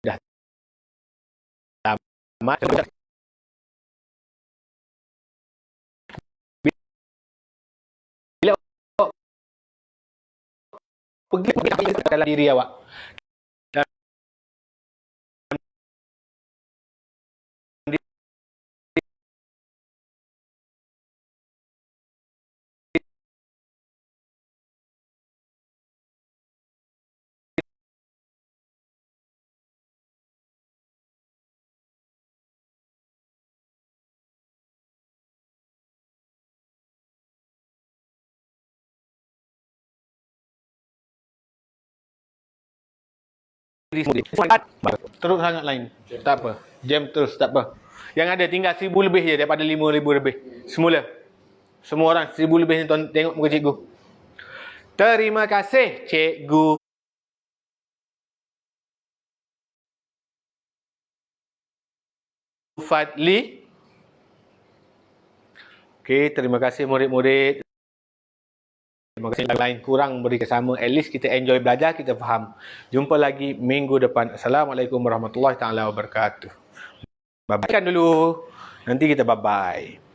Speaker 1: Dah tamat. Bila pergi dalam diri awak. Terus sangat lain. Tak apa. Jam terus tak apa. Yang ada tinggal 1,000 lebih je daripada 5,000 lebih. Semula. Semua orang 1,000 lebih ni tengok muka cikgu. Terima kasih cikgu Fadli. Okey, terima kasih murid-murid. Terima kasih yang lain kurang beri kesama. At least kita enjoy belajar, kita faham. Jumpa lagi minggu depan. Assalamualaikum warahmatullahi taala wabarakatuh. Bye-bye. Dulu. Nanti kita bye-bye.